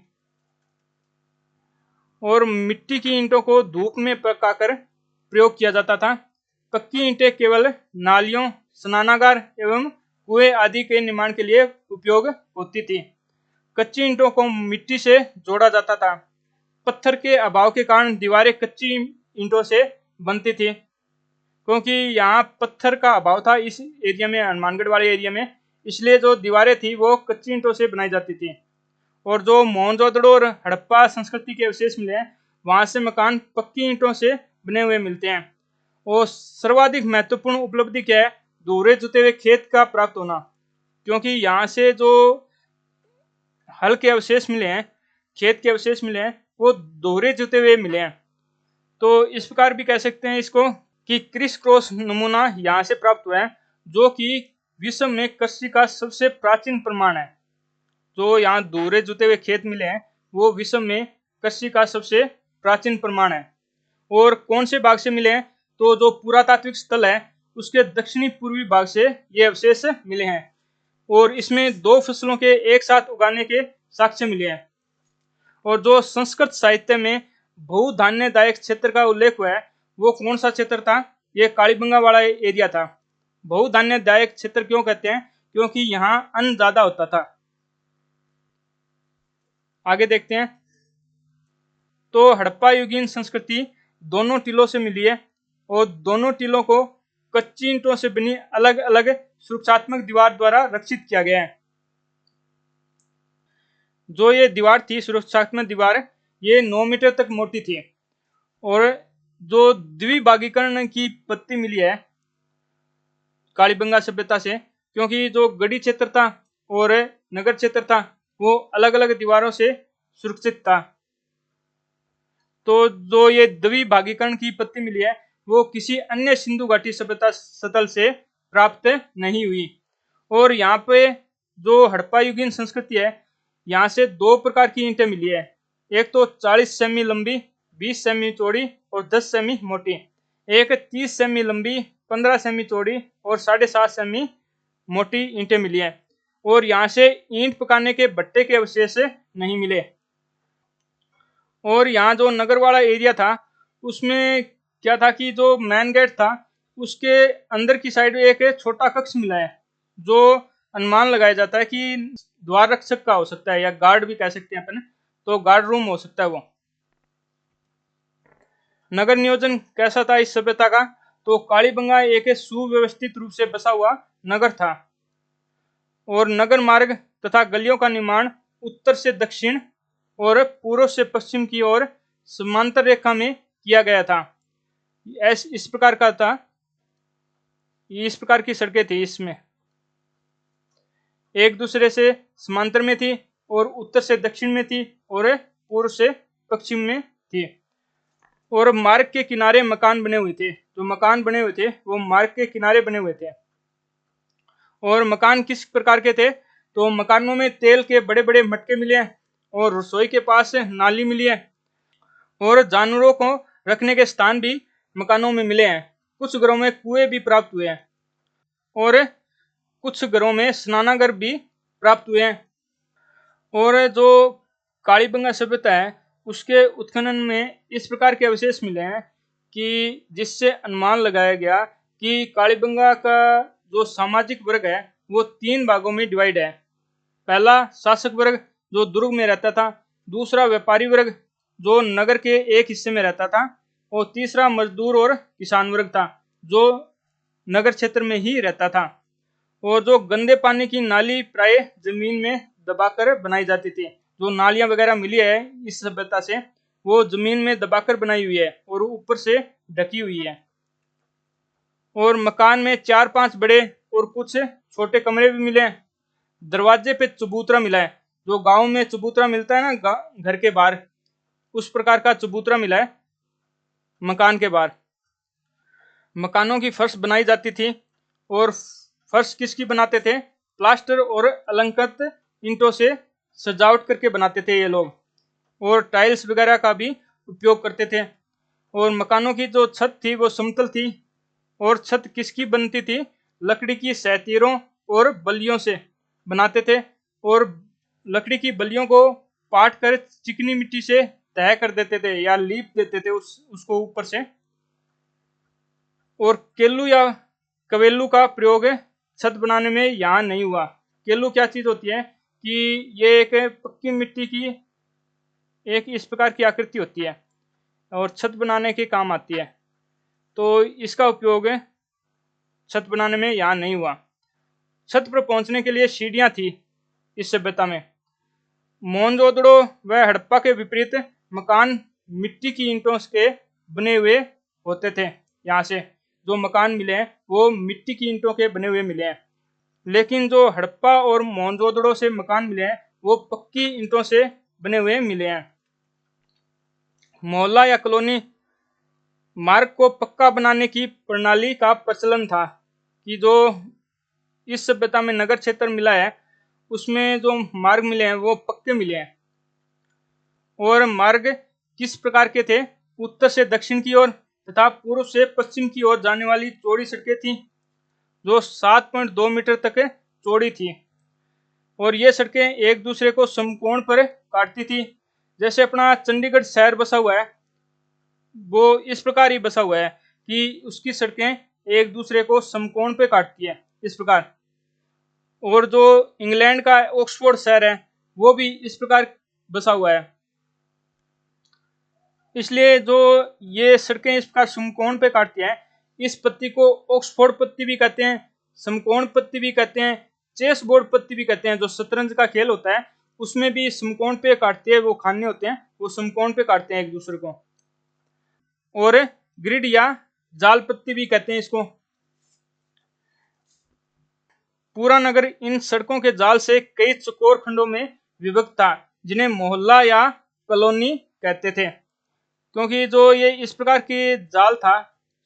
और मिट्टी की ईंटों को धूप में पकाकर प्रयोग किया जाता था। पक्की ईंटें केवल नालियों, स्नानागार एवं कुएं आदि के निर्माण के लिए उपयोग होती थी। कच्ची ईंटों को मिट्टी से जोड़ा जाता था। पत्थर के अभाव के कारण दीवारें कच्ची ईंटों से बनती थी, क्योंकि यहाँ पत्थर का अभाव था इस एरिया में, हनुमानगढ़ वाले एरिया में, इसलिए जो दीवारें थी वो कच्ची ईंटों से बनाई जाती थी। और जो मोहनजोदड़ो और हड़प्पा संस्कृति के अवशेष मिले हैं, वहां से मकान पक्की ईंटों से बने हुए मिलते हैं। और सर्वाधिक महत्वपूर्ण उपलब्धि क्या है? दोहरे जुते हुए खेत का प्राप्त होना, क्योंकि यहाँ से जो हल के अवशेष मिले हैं, खेत के अवशेष मिले हैं, वो दोहरे जुते हुए मिले हैं। तो इस प्रकार भी कह सकते हैं इसको कि क्रिस क्रॉस नमूना यहाँ से प्राप्त हुआ है, जो कि विश्व में कृषि का सबसे प्राचीन प्रमाण है। जो यहाँ दोहरे जुते हुए खेत मिले हैं, वो विश्व में कृषि का सबसे प्राचीन प्रमाण है। और कौन से भाग से मिले हैं? तो जो पुरातात्विक स्थल है उसके दक्षिणी पूर्वी भाग से ये अवशेष मिले हैं। और इसमें 2 फसलों के एक साथ उगाने के साक्ष्य मिले हैं। और जो संस्कृत साहित्य में बहुधान्यदायक क्षेत्र का उल्लेख हुआ है, वो कौन सा क्षेत्र था? ये कालीबंगा वाला एरिया था। बहुधान्यदायक क्षेत्र क्यों कहते हैं? क्योंकि यहाँ अन्न ज्यादा होता था। आगे देखते हैं। तो हड़प्पा युगीन संस्कृति दोनों टीलों से मिली है, और दोनों टीलों को कच्ची ईंटों से बनी अलग अलग सुरक्षात्मक दीवार द्वारा रक्षित किया गया है। जो ये दीवार थी, सुरक्षात्मक दीवार, ये 9 मीटर तक मोटी थी। और जो द्विभागीकरण की पत्ती मिली है कालीबंगा सभ्यता से, क्योंकि जो गढ़ी क्षेत्र था और नगर क्षेत्र था वो अलग अलग दीवारों से सुरक्षित था। तो जो ये द्विभागीकरण की पत्ती मिली है वो किसी अन्य सिंधु घाटी सभ्यता स्थल से प्राप्त नहीं हुई। और यहाँ पे जो हड़प्पा युगीन संस्कृति है, यहाँ से 2 प्रकार की ईंटें मिली है। एक तो 40 सेमी लंबी, 20 सेमी चौड़ी और 10 सेमी मोटी। एक 30 सेमी लंबी, 15 सेमी चौड़ी और 7.5 सेमी मोटी ईंटें मिली है। और यहाँ से ईंट पकाने के भट्टे के अवशेष नहीं मिले। और यहाँ जो नगर वाला एरिया था उसमें क्या था कि जो मेन गेट था उसके अंदर की साइड में एक छोटा कक्ष मिला है, जो अनुमान लगाया जाता है कि द्वार रक्षक का हो सकता है, या गार्ड भी कह सकते हैं अपन, तो गार्ड रूम हो सकता है वो। नगर नियोजन कैसा था इस सभ्यता का? तो कालीबंगा एक सुव्यवस्थित रूप से बसा हुआ नगर था, और नगर मार्ग तथा गलियों का निर्माण उत्तर से दक्षिण और पूर्व से पश्चिम की ओर समांतर रेखा में किया गया था। इस प्रकार का था, इस प्रकार की सड़कें थी, इसमें एक दूसरे से समांतर में थी, और उत्तर से दक्षिण में थी और पूर्व से पश्चिम में थी। और मार्ग के किनारे मकान बने हुए थे। जो मकान बने हुए थे वो मार्ग के किनारे बने हुए थे। और मकान किस प्रकार के थे? तो मकानों में तेल के बड़े बड़े मटके मिले हैं, और रसोई के पास नाली मिली है, और जानवरों को रखने के स्थान भी मकानों में मिले हैं। कुछ घरों में कुएं भी प्राप्त हुए हैं, और कुछ घरों में स्नानागार भी प्राप्त हुए हैं। और जो कालीबंगा सभ्यता है उसके उत्खनन में इस प्रकार के अवशेष मिले हैं कि जिससे अनुमान लगाया गया कि कालीबंगा का जो सामाजिक वर्ग है वो 3 भागों में डिवाइड है। पहला शासक वर्ग जो दुर्ग में रहता था, दूसरा व्यापारी वर्ग जो नगर के एक हिस्से में रहता था, और तीसरा मजदूर और किसान वर्ग था जो नगर क्षेत्र में ही रहता था। और जो गंदे पानी की नाली प्राय जमीन में दबाकर बनाई जाती थी। जो नालियां वगैरह मिली है इस सभ्यता से वो जमीन में दबाकर बनाई हुई है और ऊपर से ढकी हुई है। और मकान में 4-5 बड़े और कुछ छोटे कमरे भी मिले हैं। दरवाजे पे चबूतरा मिला है, जो गांव में चबूतरा मिलता है ना घर के बाहर, उस प्रकार का चबूतरा मिला है मकान के बाहर। मकानों की फर्श बनाई जाती थी, और फर्श किसकी बनाते थे? प्लास्टर और अलंकृत ईंटों से सजावट करके बनाते थे ये लोग, और टाइल्स वगैरह का भी उपयोग करते थे। और मकानों की जो छत थी वो समतल थी, और छत किसकी बनती थी? लकड़ी की सैतीरों और बल्लियों से बनाते थे, और लकड़ी की बल्लियों को पाट कर चिकनी मिट्टी से तय कर देते थे या लीप देते थे उसको ऊपर से। और केलू या कवेलू का प्रयोग छत बनाने में यहाँ नहीं हुआ। केलू क्या चीज होती है कि ये एक पक्की मिट्टी की एक इस प्रकार की आकृति होती है और छत बनाने के काम आती है, तो इसका उपयोग छत बनाने में यहाँ नहीं हुआ। छत पर पहुंचने के लिए सीढ़ियां थी इस सभ्यता में। मोहनजोदड़ो व हड़प्पा के विपरीत मकान मिट्टी की ईंटों के बने हुए होते थे। यहाँ से जो मकान मिले हैं वो मिट्टी की ईंटों के बने हुए मिले हैं, लेकिन जो हड़प्पा और मोहनजोदड़ो से मकान मिले हैं वो पक्की ईंटों से बने हुए मिले हैं। मोहल्ला या कॉलोनी मार्ग को पक्का बनाने की प्रणाली का प्रचलन था कि जो इस सभ्यता में नगर क्षेत्र मिला है उसमें जो मार्ग मिले हैं वो पक्के मिले हैं। और मार्ग किस प्रकार के थे? उत्तर से दक्षिण की ओर तथा पूर्व से पश्चिम की ओर जाने वाली चौड़ी सड़कें थी जो 7.2 मीटर तक चौड़ी थी। और ये सड़कें एक दूसरे को समकोण पर काटती थी। जैसे अपना चंडीगढ़ शहर बसा हुआ है वो इस प्रकार ही बसा हुआ है कि उसकी सड़कें एक दूसरे को समकोण पे काटती है इस प्रकार। और जो इंग्लैंड का ऑक्सफोर्ड शहर है वो भी इस प्रकार बसा हुआ है। इसलिए जो ये सड़कें इस प्रकार समकोण पे काटती हैं, इस पत्ती को ऑक्सफोर्ड पत्ती भी कहते हैं, समकोण पत्ती भी कहते हैं, चेस बोर्ड पत्ती भी कहते हैं। जो शतरंज का खेल होता है उसमें भी समकोण पे काटते हैं, वो खाने होते हैं वो समकोण पे काटते हैं एक दूसरे को। और ग्रिड या जाल पत्ती भी कहते हैं इसको। पूरा नगर इन सड़कों के जाल से कई चौकोर खंडों में विभक्त था जिन्हें मोहल्ला या कॉलोनी कहते थे। क्योंकि जो ये इस प्रकार की जाल था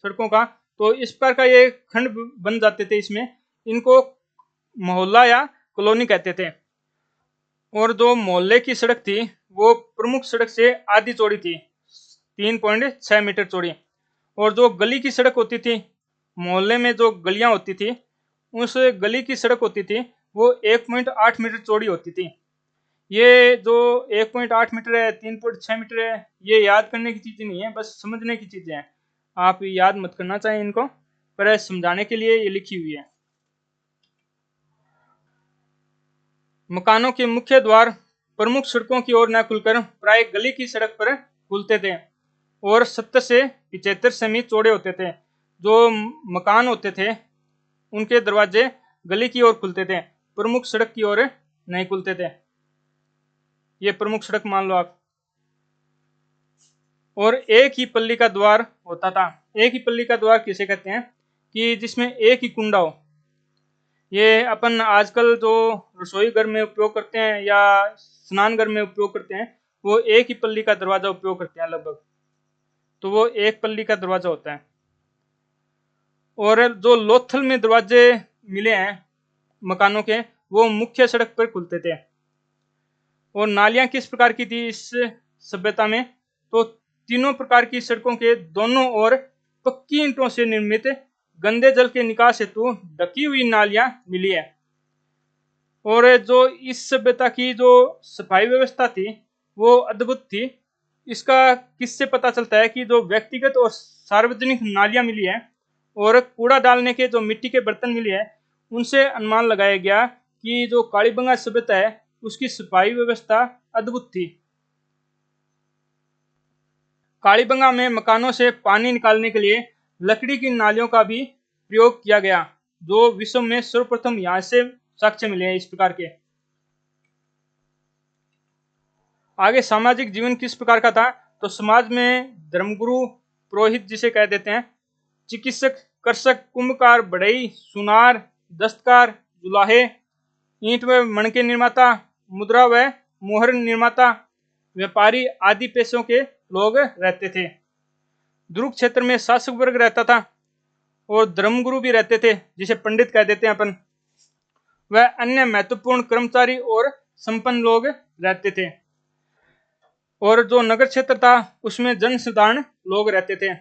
सड़कों का, तो इस प्रकार का ये खंड बन जाते थे, इसमें इनको मोहल्ला या कॉलोनी कहते थे। और जो मोहल्ले की सड़क थी वो प्रमुख सड़क से आधी चौड़ी थी, 3.6 मीटर चौड़ी। और जो गली की सड़क होती थी, मोहल्ले में जो गलियां होती थी उस गली की सड़क होती थी वो 1.8 मीटर चौड़ी होती थी। ये जो 1.8 मीटर है, 3.6 मीटर है, ये याद करने की चीजें नहीं है, बस समझने की चीजें हैं। आप याद मत करना चाहिए इनको, पर समझाने के लिए ये लिखी हुई है। मकानों के मुख्य द्वार प्रमुख सड़कों की ओर न खुलकर प्राय गली की सड़क पर खुलते थे और 70 से 75 सेमी चौड़े होते थे। जो मकान होते थे उनके दरवाजे गली की ओर खुलते थे, प्रमुख सड़क की ओर नहीं खुलते थे। ये प्रमुख सड़क मान लो आप। और एक ही पल्ली का द्वार होता था। एक ही पल्ली का द्वार किसे कहते हैं? कि जिसमें एक ही कुंडा हो। ये अपन आजकल जो रसोई घर में उपयोग करते हैं या स्नान घर में उपयोग करते हैं वो एक ही पल्ली का दरवाजा उपयोग करते हैं लगभग, तो वो एक पल्ली का दरवाजा होता है। और जो लोथल में दरवाजे मिले हैं मकानों के वो मुख्य सड़क पर खुलते थे। और नालियां किस प्रकार की थी इस सभ्यता में? तो तीनों प्रकार की सड़कों के दोनों ओर पक्की ईंटों से निर्मित गंदे जल के निकास हेतु ढकी हुई नालियां मिली है। और जो इस सभ्यता की जो सफाई व्यवस्था थी वो अद्भुत थी। इसका किससे पता चलता है कि जो व्यक्तिगत और सार्वजनिक नालियां मिली है और कूड़ा डालने के जो मिट्टी के बर्तन मिले हैं उनसे अनुमान लगाया गया कि जो कालीबंगा सभ्यता है उसकी सफाई व्यवस्था अद्भुत थी। कालीबंगा में मकानों से पानी निकालने के लिए लकड़ी की नालियों का भी प्रयोग किया गया, जो विश्व में सर्वप्रथम यहाँ से साक्ष्य मिले हैं इस प्रकार के। आगे सामाजिक जीवन किस प्रकार का था? तो समाज में धर्मगुरु, पुरोहित जिसे कह देते हैं, चिकित्सक, कृषक, कुंभकार, बढ़ई, सुनार, दस्तकार, जुलाहे, ईंट व मणके निर्माता, मुद्रा व मोहर निर्माता, व्यापारी आदि पेशों के लोग रहते थे। दुर्ग क्षेत्र में शासक वर्ग रहता था और धर्मगुरु भी रहते थे जिसे पंडित कह देते हैं अपन। वह अन्य महत्वपूर्ण कर्मचारी और संपन्न लोग रहते थे। और जो नगर क्षेत्र था उसमें जनसाधारण लोग रहते थे।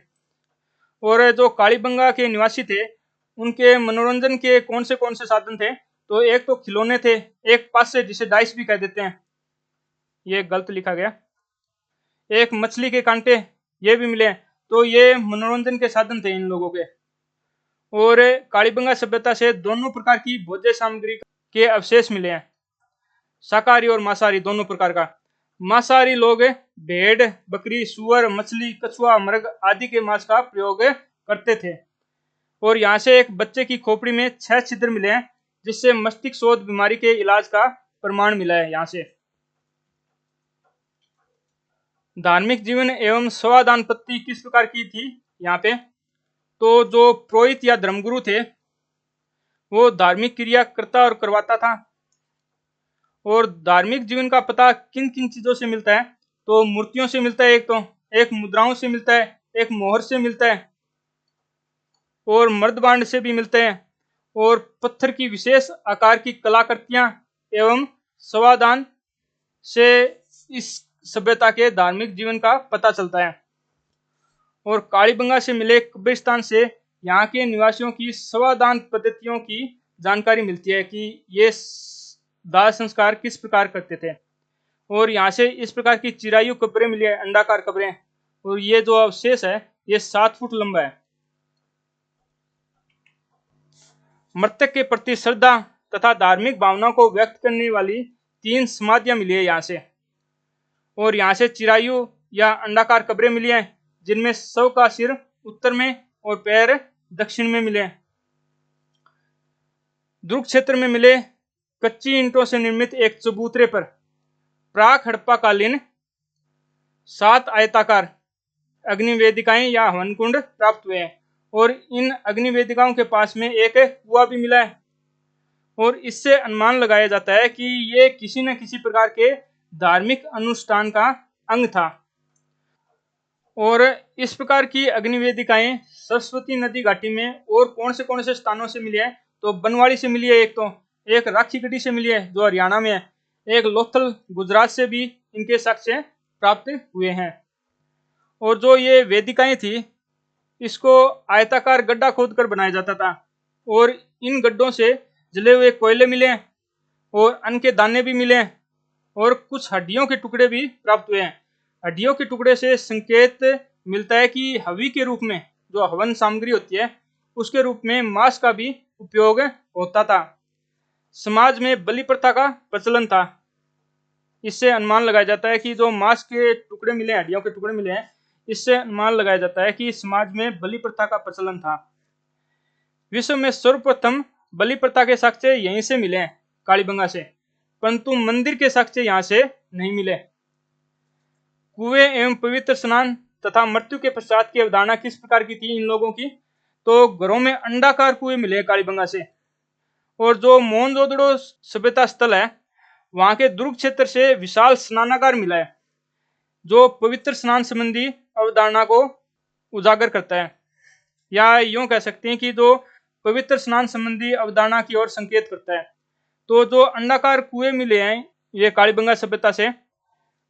और जो कालीबंगा के निवासी थे उनके मनोरंजन के कौन से साधन थे? तो एक तो खिलौने थे, एक पासे जिसे डाइस भी कह देते हैं, ये गलत लिखा गया, एक मछली के कांटे ये भी मिले। तो ये मनोरंजन के साधन थे इन लोगों के। और कालीबंगा सभ्यता से दोनों प्रकार की भोज्य सामग्री के अवशेष मिले हैं, शाकाहारी और मांसाहारी दोनों प्रकार का। मांसाहारी लोग भेड़, बकरी, सुअर, मछली, कछुआ, मृग आदि के मांस का प्रयोग करते थे। और यहाँ से एक बच्चे की खोपड़ी में 6 छिद्र मिले हैं, जिससे मस्तिष्क शोथ बीमारी के इलाज का प्रमाण मिला है। यहाँ से धार्मिक जीवन एवं स्वादान पत्ति किस प्रकार की थी यहाँ पे, तो जो पुरोहित या धर्मगुरु थे वो धार्मिक क्रिया करता और करवाता था। और धार्मिक जीवन का पता किन किन चीजों से मिलता है, तो मूर्तियों से मिलता है, एक मुद्राओं से मिलता है, एक मोहर से मिलता है, और मर्दबांड से भी मिलते हैं, और पत्थर की विशेष आकार की कलाकृतियां एवं स्वादान से इस सभ्यता के धार्मिक जीवन का पता चलता है। और कालीबंगा से मिले कब्रिस्तान से यहाँ के निवासियों की स्वादान पद्धतियों की जानकारी मिलती है कि ये दाह संस्कार किस प्रकार करते थे। और यहाँ से इस प्रकार की चिरायु कब्रें मिली है, अंडाकार कब्रें, और ये जो अवशेष है ये 7 फुट लंबा है। मृतक के प्रति श्रद्धा तथा धार्मिक भावनाओं को व्यक्त करने वाली 3 समाधियां मिली है यहाँ से। और यहाँ से चिरायु या अंडाकार कब्रें मिली हैं, जिनमें शव का सिर उत्तर में और पैर दक्षिण में मिले। दुर्ग क्षेत्र में मिले कच्ची ईंटों से निर्मित एक चबूतरे पर प्राक हड़प्पाकालीन 7 आयताकार अग्निवेदिकाएं या हवन कुंड प्राप्त हुए हैं। और इन अग्निवेदिकाओं के पास में एक कुआं भी मिला है। और इससे अनुमान लगाया जाता है कि ये किसी न किसी प्रकार के धार्मिक अनुष्ठान का अंग था। और इस प्रकार की अग्निवेदिकाएं सरस्वती नदी घाटी में और कौन से स्थानों से मिली है, तो बनवाड़ी से मिली है, एक राखीगढ़ी से मिली है जो हरियाणा में है, एक लोथल गुजरात से भी इनके साक्ष्य प्राप्त हुए हैं। और जो ये वेदिकाएं थी इसको आयताकार गड्ढा खोदकर बनाया जाता था। और इन गड्ढों से जले हुए कोयले मिले हैं और अन्न के दाने भी मिले हैं और कुछ हड्डियों के टुकड़े भी प्राप्त हुए हैं। हड्डियों के टुकड़े से संकेत मिलता है कि हवि के रूप में जो हवन सामग्री होती है उसके रूप में मांस का भी उपयोग होता था। समाज में बलि प्रथा का प्रचलन था। इससे अनुमान लगाया जाता है कि जो मांस के टुकड़े मिले, हड्डियों के टुकड़े मिले हैं, इससे अनुमान लगाया जाता है कि समाज में बलि प्रथा का प्रचलन था। विश्व में सर्वप्रथम बलि प्रथा के साक्ष्य यहीं से मिले हैं, कालीबंगा से, परंतु मंदिर के साक्ष्य यहाँ से नहीं मिले। कुएं एवं पवित्र स्नान तथा मृत्यु के पश्चात की अवधारणा किस प्रकार की थी इन लोगों की, तो घरों में अंडाकार कुएं मिले कालीबंगा से। और जो मोहनजोदड़ो सभ्यता स्थल है वहां के दुर्ग क्षेत्र से विशाल स्नानागार मिला है, जो पवित्र स्नान संबंधी अवधारणा को उजागर करता है, या यूं कह सकते हैं कि जो पवित्र स्नान संबंधी अवधारणा की ओर संकेत करता है। तो जो अंडाकार कुएं मिले हैं ये कालीबंगा सभ्यता से,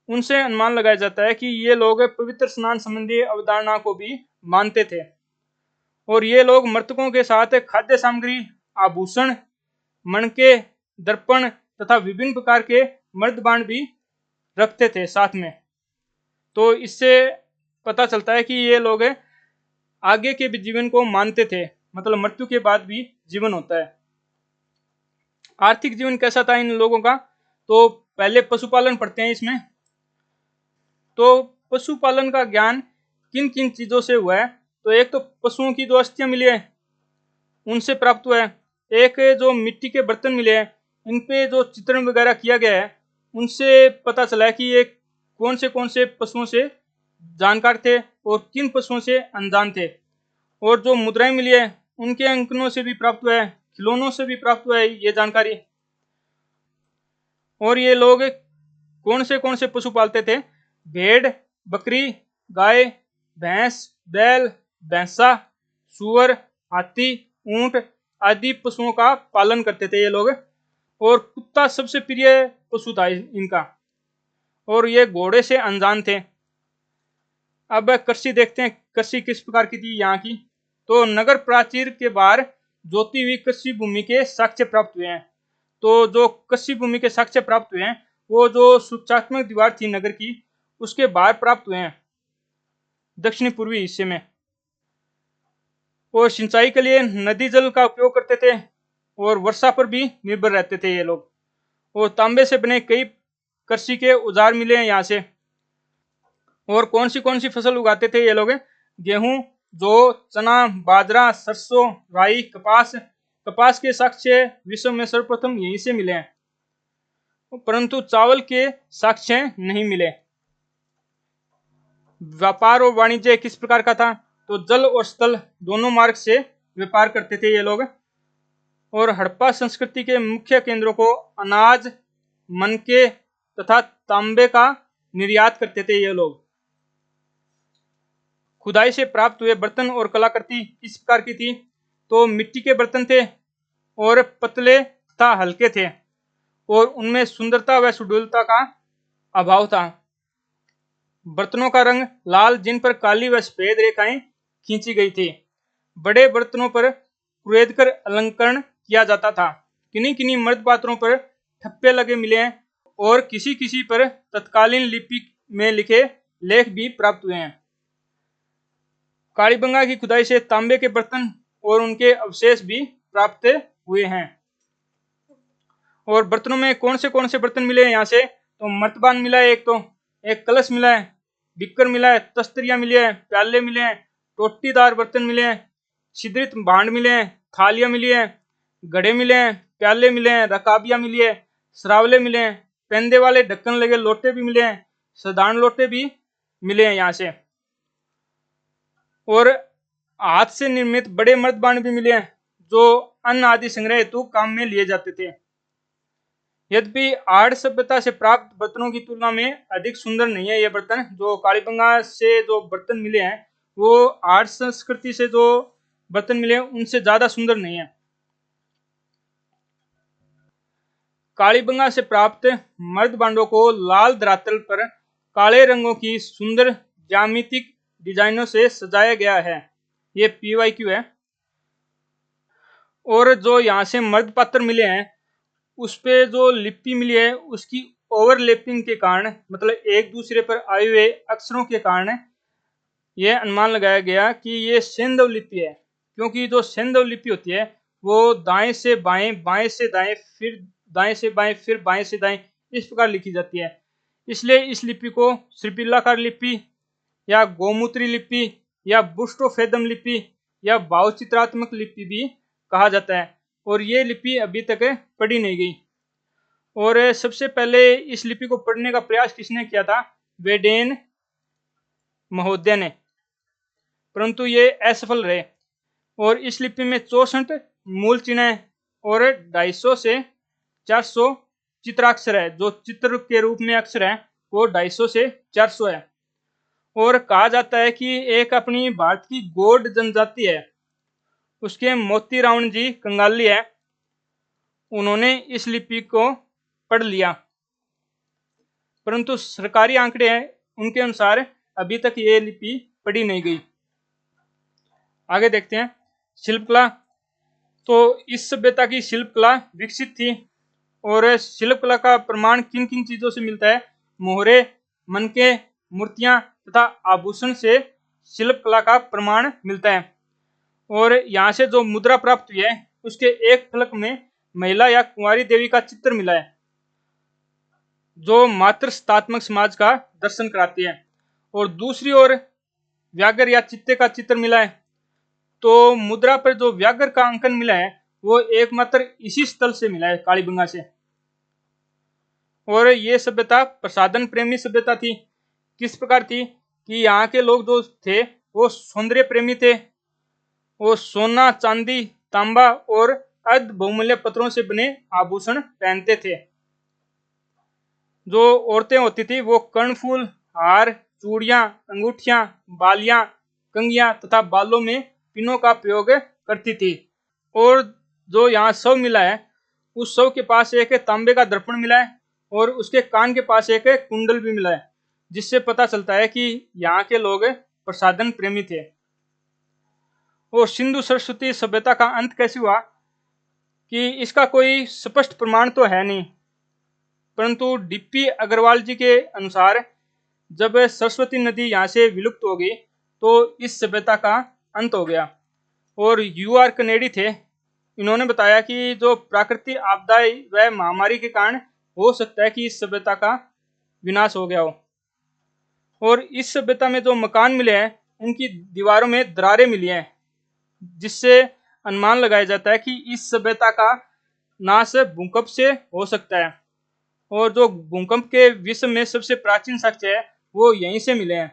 उनसे अनुमान लगाया जाता है कि ये लोग पवित्र स्नान संबंधी अवधारणा को भी मानते थे। और ये लोग मृतकों के साथ खाद्य सामग्री, आभूषण, मणके, दर्पण तथा विभिन्न प्रकार के मर्दबाण भी रखते थे साथ में। तो इससे पता चलता है कि ये लोग आगे के भी जीवन को मानते थे, मतलब मृत्यु के बाद भी जीवन होता है। आर्थिक जीवन कैसा था इन लोगों का, तो पहले पशुपालन पढ़ते हैं इसमें। तो पशुपालन का ज्ञान किन किन चीजों से हुआ है, तो एक तो पशुओं की जो अस्थियां मिली है उनसे प्राप्त हुआ है, एक जो मिट्टी के बर्तन मिले हैं इन पे जो चित्रण वगैरह किया गया है उनसे पता चला है कि ये कौन से पशुओं से जानकार थे और किन पशुओं से अनजान थे। और जो मुद्राएं मिली है उनके अंकनों से भी प्राप्त हुआ है, खिलौनों से भी प्राप्त हुआ है ये जानकारी। और ये लोग कौन से पशु पालते थे, भेड़, बकरी, गाय, भैंस, बैल, भैंसा, सुअर, हाथी, ऊंट आदि पशुओं का पालन करते थे ये लोग। और कुत्ता सबसे प्रिय पशु था इनका। और ये घोड़े से अनजान थे। अब कृषि देखते हैं, कृषि किस प्रकार की थी यहाँ की। तो नगर प्राचीर के बाहर जोती हुई कृषि भूमि के साक्ष्य प्राप्त हुए हैं। तो जो कृषि भूमि के साक्ष्य प्राप्त हुए हैं वो जो सूचनात्मक दीवार थी नगर की उसके बाहर प्राप्त हुए हैं, दक्षिणी पूर्वी हिस्से में। और सिंचाई के लिए नदी जल का उपयोग करते थे और वर्षा पर भी निर्भर रहते थे ये लोग। और तांबे से बने कई कृषि के औजार मिले हैं यहाँ से। और कौन सी फसल उगाते थे ये लोग? गेहूं, जौ, चना, बाजरा, सरसों, राई, कपास। कपास के साक्ष्य विश्व में सर्वप्रथम यहीं से मिले हैं, परंतु चावल के साक्ष्य नहीं मिले। व्यापार और वाणिज्य किस प्रकार का था? तो जल और स्थल दोनों मार्ग से व्यापार करते थे ये लोग। और हड़प्पा संस्कृति के मुख्य केंद्रों को अनाज, मनके तथा तांबे का निर्यात करते थे ये लोग। खुदाई से प्राप्त हुए बर्तन और कलाकृति किस प्रकार की थी? तो मिट्टी के बर्तन थे और पतले तथा हल्के थे और उनमें सुंदरता व सुडौलता का अभाव था। बर्तनों का रंग लाल, जिन पर काली व सफेद रेखाएं खींची गई थी। बड़े बर्तनों पर कुरेद कर अलंकरण किया जाता था। किन्हीं किन्हीं मर्द पात्रों पर ठप्पे लगे मिले हैं और किसी किसी पर तत्कालीन लिपि में लिखे लेख भी प्राप्त हुए हैं। कालीबंगा की खुदाई से तांबे के बर्तन और उनके अवशेष भी प्राप्त हुए हैं। और बर्तनों में कौन से बर्तन मिले हैं यहाँ से? तो मर्तबान मिला है, एक कलश मिला है, बिक्कर मिला है, तस्तरियां मिली है, प्याले मिले हैं, टोटीदार बर्तन मिले हैं, छिद्रित भांड मिले हैं, थालियां मिली हैं, घड़े मिले हैं, प्याले मिले हैं, रकाबियां मिली है, सरावले मिले हैं, पेंदे वाले ढक्कन लगे लोटे भी मिले हैं, साधारण लोटे भी मिले हैं यहाँ से। और हाथ से निर्मित बड़े मर्दबान भी मिले हैं जो अन्न आदि संग्रह हेतु काम में लिए जाते थे। यद्यपि आर्य सभ्यता से प्राप्त बर्तनों की तुलना में अधिक सुंदर नहीं है ये बर्तन। जो कालीबंगा से जो बर्तन मिले हैं वो आर्य संस्कृति से जो बर्तन मिले हैं उनसे ज्यादा सुंदर नहीं है। कालीबंगा से प्राप्त मर्द बांडों को लाल धरातल पर काले रंगों की सुंदर ज्यामितिक डिजाइनों से सजाया गया है। ये PYQ है। और जो यहाँ से मर्द पात्र मिले हैं उस पे जो लिपि मिली है उसकी ओवरलैपिंग के कारण, मतलब एक दूसरे पर आए हुए अक्षरों के कारण यह अनुमान लगाया गया कि ये सेंधव लिपि है। क्योंकि जो सेंधव लिपि होती है वो दाएं से बाएं, बाएं से दाएं, फिर दाएं से बाएं, फिर बाएं से दाएं, इस प्रकार लिखी जाती है। इसलिए इस लिपि को श्रीपिल्लाकार लिपि या गोमूत्री लिपि या बुष्टोफेदम लिपि या भावचित्रात्मक लिपि भी कहा जाता है। और ये लिपि अभी तक पढ़ी नहीं गई। और सबसे पहले इस लिपि को पढ़ने का प्रयास किसने किया था? वेडेन महोदय ने, परंतु ये असफल रहे। और इस लिपि में 64 मूल चिन्ह और 250 से 400 चित्राक्षर है। जो चित्र के रूप में अक्षर है वो 250 से 400 है। और कहा जाता है कि एक अपनी भारत की गोंड जनजाति है, उसके मोती रावण जी कंगाली है, उन्होंने इस लिपि को पढ़ लिया। परंतु सरकारी आंकड़े हैं उनके अनुसार अभी तक ये लिपि पढ़ी नहीं गई। आगे देखते हैं शिल्पकला। तो इस सभ्यता की शिल्पकला विकसित थी। और शिल्पकला का प्रमाण किन किन चीजों से मिलता है? मोहरे, मनके, मूर्तियां तथा आभूषण से शिल्पकला का प्रमाण मिलता है। और यहाँ से जो मुद्रा प्राप्त हुई है उसके एक फलक में महिला या कुंवारी देवी का चित्र मिला है जो मातृ सत्तात्मक समाज का दर्शन कराती है। और दूसरी ओर व्याघ्र या चित्ते का चित्र मिला है। तो मुद्रा पर जो व्याघ्र का अंकन मिला है वो एकमात्र इसी स्थल से मिला है, कालीबंगा से। और ये सभ्यता प्रसाधन प्रेमी सभ्यता थी। किस प्रकार थी कि यहाँ के लोग जो थे वो सौंदर्य प्रेमी थे। वो सोना, चांदी, तांबा और अर्ध बहुमूल्य पत्थरों से बने आभूषण पहनते थे। जो औरतें होती थी वो कर्णफूल, हार, चूड़ियां, अंगूठियां, बालियां, कंगियां तथा बालों में पिनों का प्रयोग करती थी। और जो यहाँ शव मिला है उस शव के पास एक तांबे का दर्पण मिला है और उसके कान के पास एक कुंडल भी मिला है, जिससे पता चलता है कि यहाँ के लोग प्रसाधन प्रेमी थे। और सिंधु सरस्वती सभ्यता का अंत कैसे हुआ कि इसका कोई स्पष्ट प्रमाण तो है नहीं, परंतु DP अग्रवाल जी के अनुसार जब सरस्वती नदी यहाँ से विलुप्त हो गई तो इस सभ्यता का अंत हो गया। और UR कनेडी थे, इन्होंने बताया कि जो प्राकृतिक आपदाएं व महामारी के कारण हो सकता है कि इस सभ्यता का विनाश हो गया हो। और इस सभ्यता में जो मकान मिले हैं उनकी दीवारों में दरारें मिली हैं, जिससे अनुमान लगाया जाता है कि इस सभ्यता का नाश भूकंप से हो सकता है। और जो भूकंप के विश्व में सबसे प्राचीन साक्ष्य है वो यहीं से मिले हैं।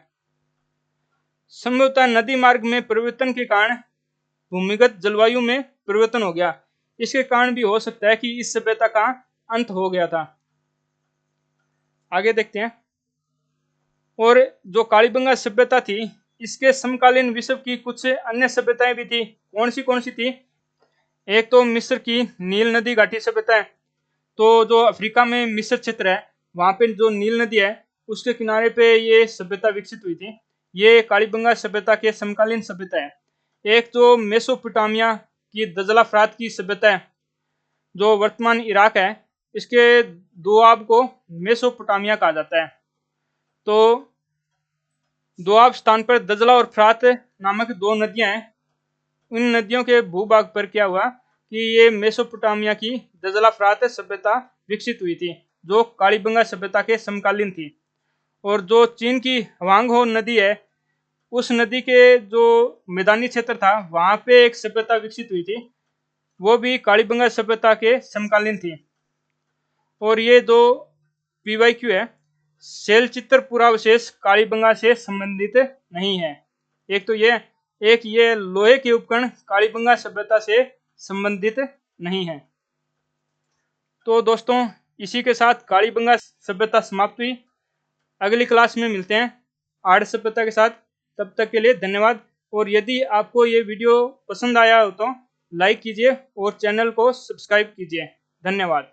संभवतः नदी मार्ग में परिवर्तन के कारण भूमिगत जलवायु में परिवर्तन हो गया, इसके कारण भी हो सकता है कि इस सभ्यता का अंत हो गया था। आगे देखते हैं। और जो कालीबंगा सभ्यता थी इसके समकालीन विश्व की कुछ अन्य सभ्यताएं भी थी। कौन सी थी? एक तो मिस्र की नील नदी घाटी सभ्यता है। तो जो अफ्रीका में मिस्र क्षेत्र है वहां पे जो नील नदी है उसके किनारे पे ये सभ्यता विकसित हुई थी। ये कालीबंगा सभ्यता के समकालीन सभ्यता है। एक जो मेसोपोटामिया की दजला फरात की सभ्यता है जो वर्तमान इराक है, इसके दोआब को मेसोपोटामिया कहा जाता है। तो दोआब स्थान पर दजला और फरात नामक दो नदियां हैं। उन नदियों के भूभाग पर क्या हुआ कि ये मेसोपोटामिया की दजला फरात सभ्यता विकसित हुई थी जो कालीबंगा सभ्यता के समकालीन थी। और जो चीन की हवांगहो नदी है उस नदी के जो मैदानी क्षेत्र था वहां पे एक सभ्यता विकसित हुई थी, वो भी कालीबंगा सभ्यता के समकालीन थी। और ये जो PYQ है, शैलचित्र पुरावशेष कालीबंगा से संबंधित नहीं है। एक ये लोहे के उपकरण कालीबंगा सभ्यता से संबंधित नहीं है। तो दोस्तों इसी के साथ कालीबंगा सभ्यता समाप्त हुई। अगली क्लास में मिलते हैं आर्य सभ्यता के साथ। तब तक के लिए धन्यवाद। और यदि आपको ये वीडियो पसंद आया हो तो लाइक कीजिए और चैनल को सब्सक्राइब कीजिए। धन्यवाद।